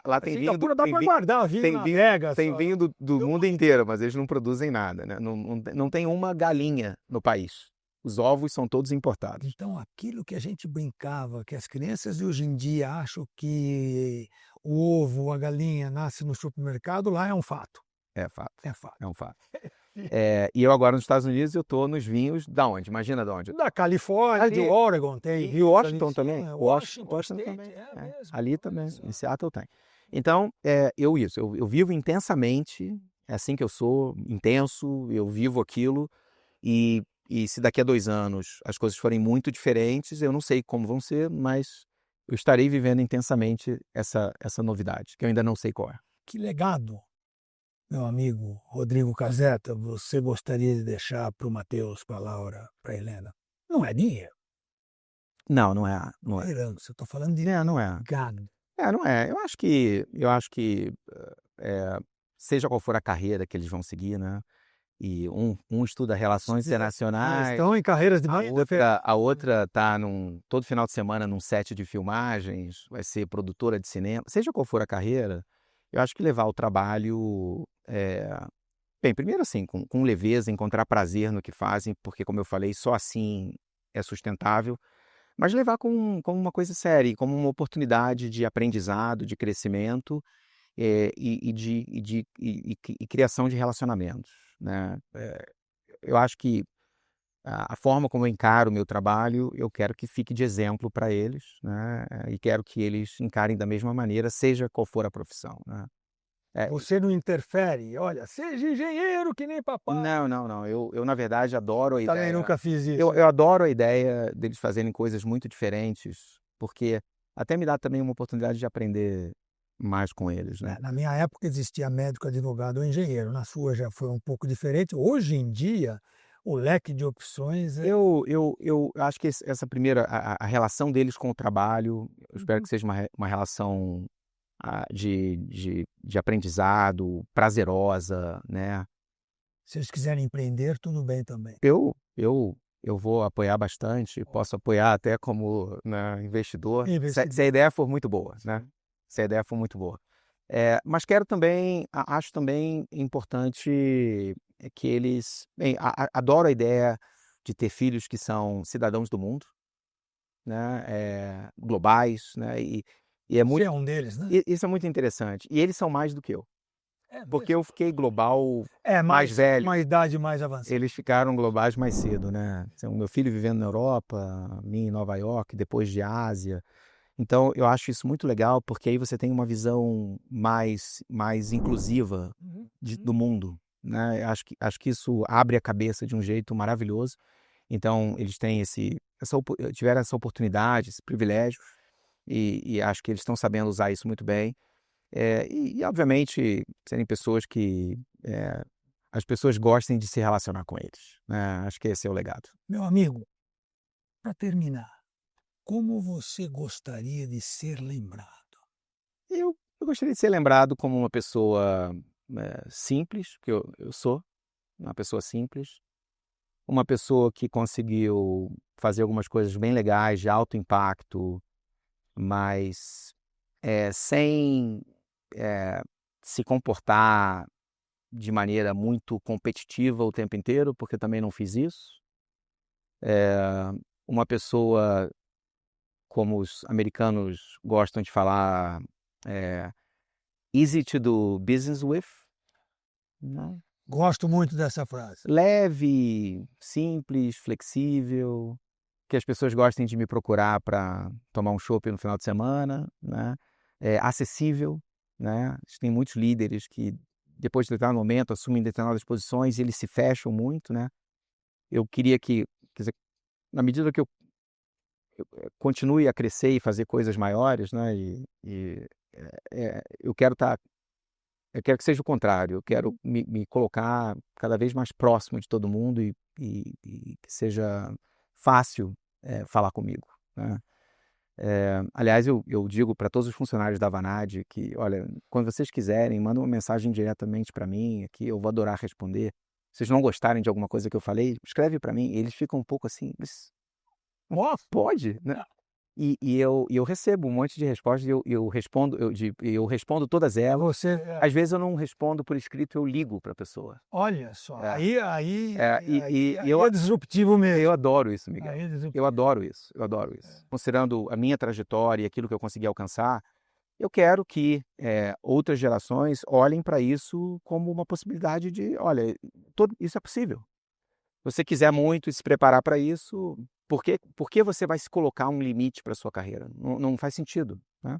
Lá tem vinho, Singapura dá para guardar vinho tem na vinho, adega. tem Só. vinho do mundo inteiro, mas eles não produzem nada, né? Não tem uma galinha no país. Os ovos são todos importados. Então, aquilo que a gente brincava, que as crianças de hoje em dia acham que o ovo, a galinha nasce no supermercado, lá é um fato. É fato, É fato. é um fato. E eu agora nos Estados Unidos, eu estou nos vinhos da onde? Imagina de onde? Da Califórnia, Ali. de Oregon tem. E Washington também. Washington State também. também. Mesmo. Ali também, em Seattle tem. Então, eu vivo intensamente, é assim que eu sou, intenso, eu vivo aquilo, e se daqui a 2 anos as coisas forem muito diferentes, eu não sei como vão ser, mas eu estarei vivendo intensamente essa novidade, que eu ainda não sei qual é. Que legado, meu amigo Rodrigo Caseta, você gostaria de deixar para o Matheus, para a Laura, para a Helena? Não é dinheiro. Não é. Não é. Herança, eu estou falando de Não é. legado. Não é. Eu acho que seja qual for a carreira que eles vão seguir, né? E um estuda relações Já internacionais, estão em carreiras de muita a outra está todo final de semana num set de filmagens, vai ser produtora de cinema. Seja qual for a carreira, eu acho que levar o trabalho, bem, primeiro assim, com leveza, encontrar prazer no que fazem, porque como eu falei, só assim é sustentável, mas levar como uma coisa séria, como uma oportunidade de aprendizado, de crescimento, e criação de relacionamentos, né? Eu acho que a forma como eu encaro o meu trabalho, eu quero que fique de exemplo para eles, né? E quero que eles encarem da mesma maneira, seja qual for a profissão, né? Você não interfere, olha, seja engenheiro que nem papai. Não. Eu na verdade adoro a Também ideia. nunca fiz isso. Eu adoro a ideia deles fazerem coisas muito diferentes, porque até me dá também uma oportunidade de aprender mais com eles, né? Na minha época existia médico, advogado ou engenheiro. Na sua já foi um pouco diferente. Hoje em dia, o leque de opções é. Eu acho que essa primeira, a relação deles com o trabalho, eu espero que seja uma relação de aprendizado, prazerosa, né? Se eles quiserem empreender, tudo bem também. Eu vou apoiar bastante, posso apoiar até como, né, investidor, Investidor. se a ideia for muito boa, né? Se a ideia for muito boa. Mas quero também, acho também importante que eles, bem, adoro a ideia de ter filhos que são cidadãos do mundo, né? Globais, né? E é Você muito, é um deles, né? isso é muito interessante. E eles são mais do que eu, É porque mesmo? eu fiquei global mais mais velho. uma idade mais avançada. Eles ficaram globais mais cedo, né? Então, meu filho vivendo na Europa, minha em Nova York, depois de Ásia. Então, eu acho isso muito legal, porque aí você tem uma visão mais inclusiva do mundo, né? Acho que isso abre a cabeça de um jeito maravilhoso. Então, eles têm tiveram essa oportunidade, esse privilégio, e acho que eles estão sabendo usar isso muito bem. Obviamente, serem pessoas que as pessoas gostem de se relacionar com eles, né? Acho que esse é o legado. Meu amigo, para terminar, como você gostaria de ser lembrado? Eu gostaria de ser lembrado como uma pessoa simples, que eu sou uma pessoa simples, uma pessoa que conseguiu fazer algumas coisas bem legais, de alto impacto, mas sem se comportar de maneira muito competitiva o tempo inteiro, porque eu também não fiz isso. Uma pessoa, como os americanos gostam de falar, easy to do business with, né? Gosto muito dessa frase. Leve, simples, flexível, que as pessoas gostem de me procurar para tomar um chopp no final de semana, né? Acessível, né? Tem muitos líderes que, depois de determinado momento, assumem determinadas posições e eles se fecham muito, né? Eu queria quer dizer, na medida que eu continue a crescer e fazer coisas maiores, né? Eu quero que seja o contrário. Eu quero me colocar cada vez mais próximo de todo mundo e que seja fácil falar comigo, né? Aliás, eu digo para todos os funcionários da Vanad que, olha, quando vocês quiserem, mandem uma mensagem diretamente para mim aqui, eu vou adorar responder. Se vocês não gostarem de alguma coisa que eu falei, escreve para mim. Eles ficam um pouco assim, mas pode, né? Eu recebo um monte de respostas e eu respondo todas elas. Às vezes eu não respondo por escrito, eu ligo para a pessoa. Olha só, aí eu é disruptivo mesmo. Eu adoro isso, Miguel. Aí é disruptivo. Eu adoro isso. Considerando a minha trajetória e aquilo que eu consegui alcançar, eu quero que outras gerações olhem para isso como uma possibilidade de, olha, isso é possível. Se você quiser muito e se preparar para isso, por que você vai se colocar um limite para a sua carreira? Não faz sentido, né?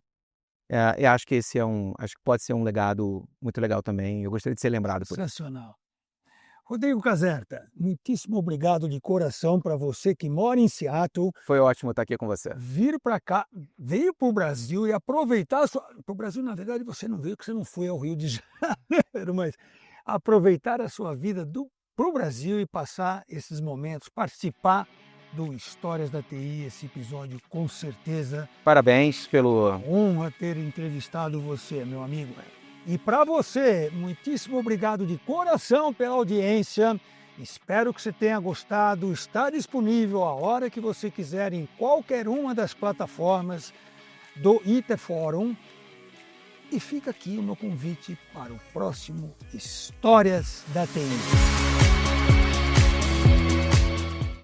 Eu acho que acho que pode ser um legado muito legal também. Eu gostaria de ser lembrado por isso. Sensacional. Rodrigo Caserta, muitíssimo obrigado de coração para você que mora em Seattle. Foi ótimo estar aqui com você. Vir para cá, veio para o Brasil e aproveitar para o Brasil, na verdade, você não veio, porque você não foi ao Rio de Janeiro, mas aproveitar a sua vida para o Brasil e passar esses momentos, participar do Histórias da TI, esse episódio com certeza. Parabéns pelo... Honra ter entrevistado você, meu amigo. E para você, muitíssimo obrigado de coração pela audiência. Espero que você tenha gostado. Está disponível a hora que você quiser em qualquer uma das plataformas do IT Forum. E fica aqui o meu convite para o próximo Histórias da TI.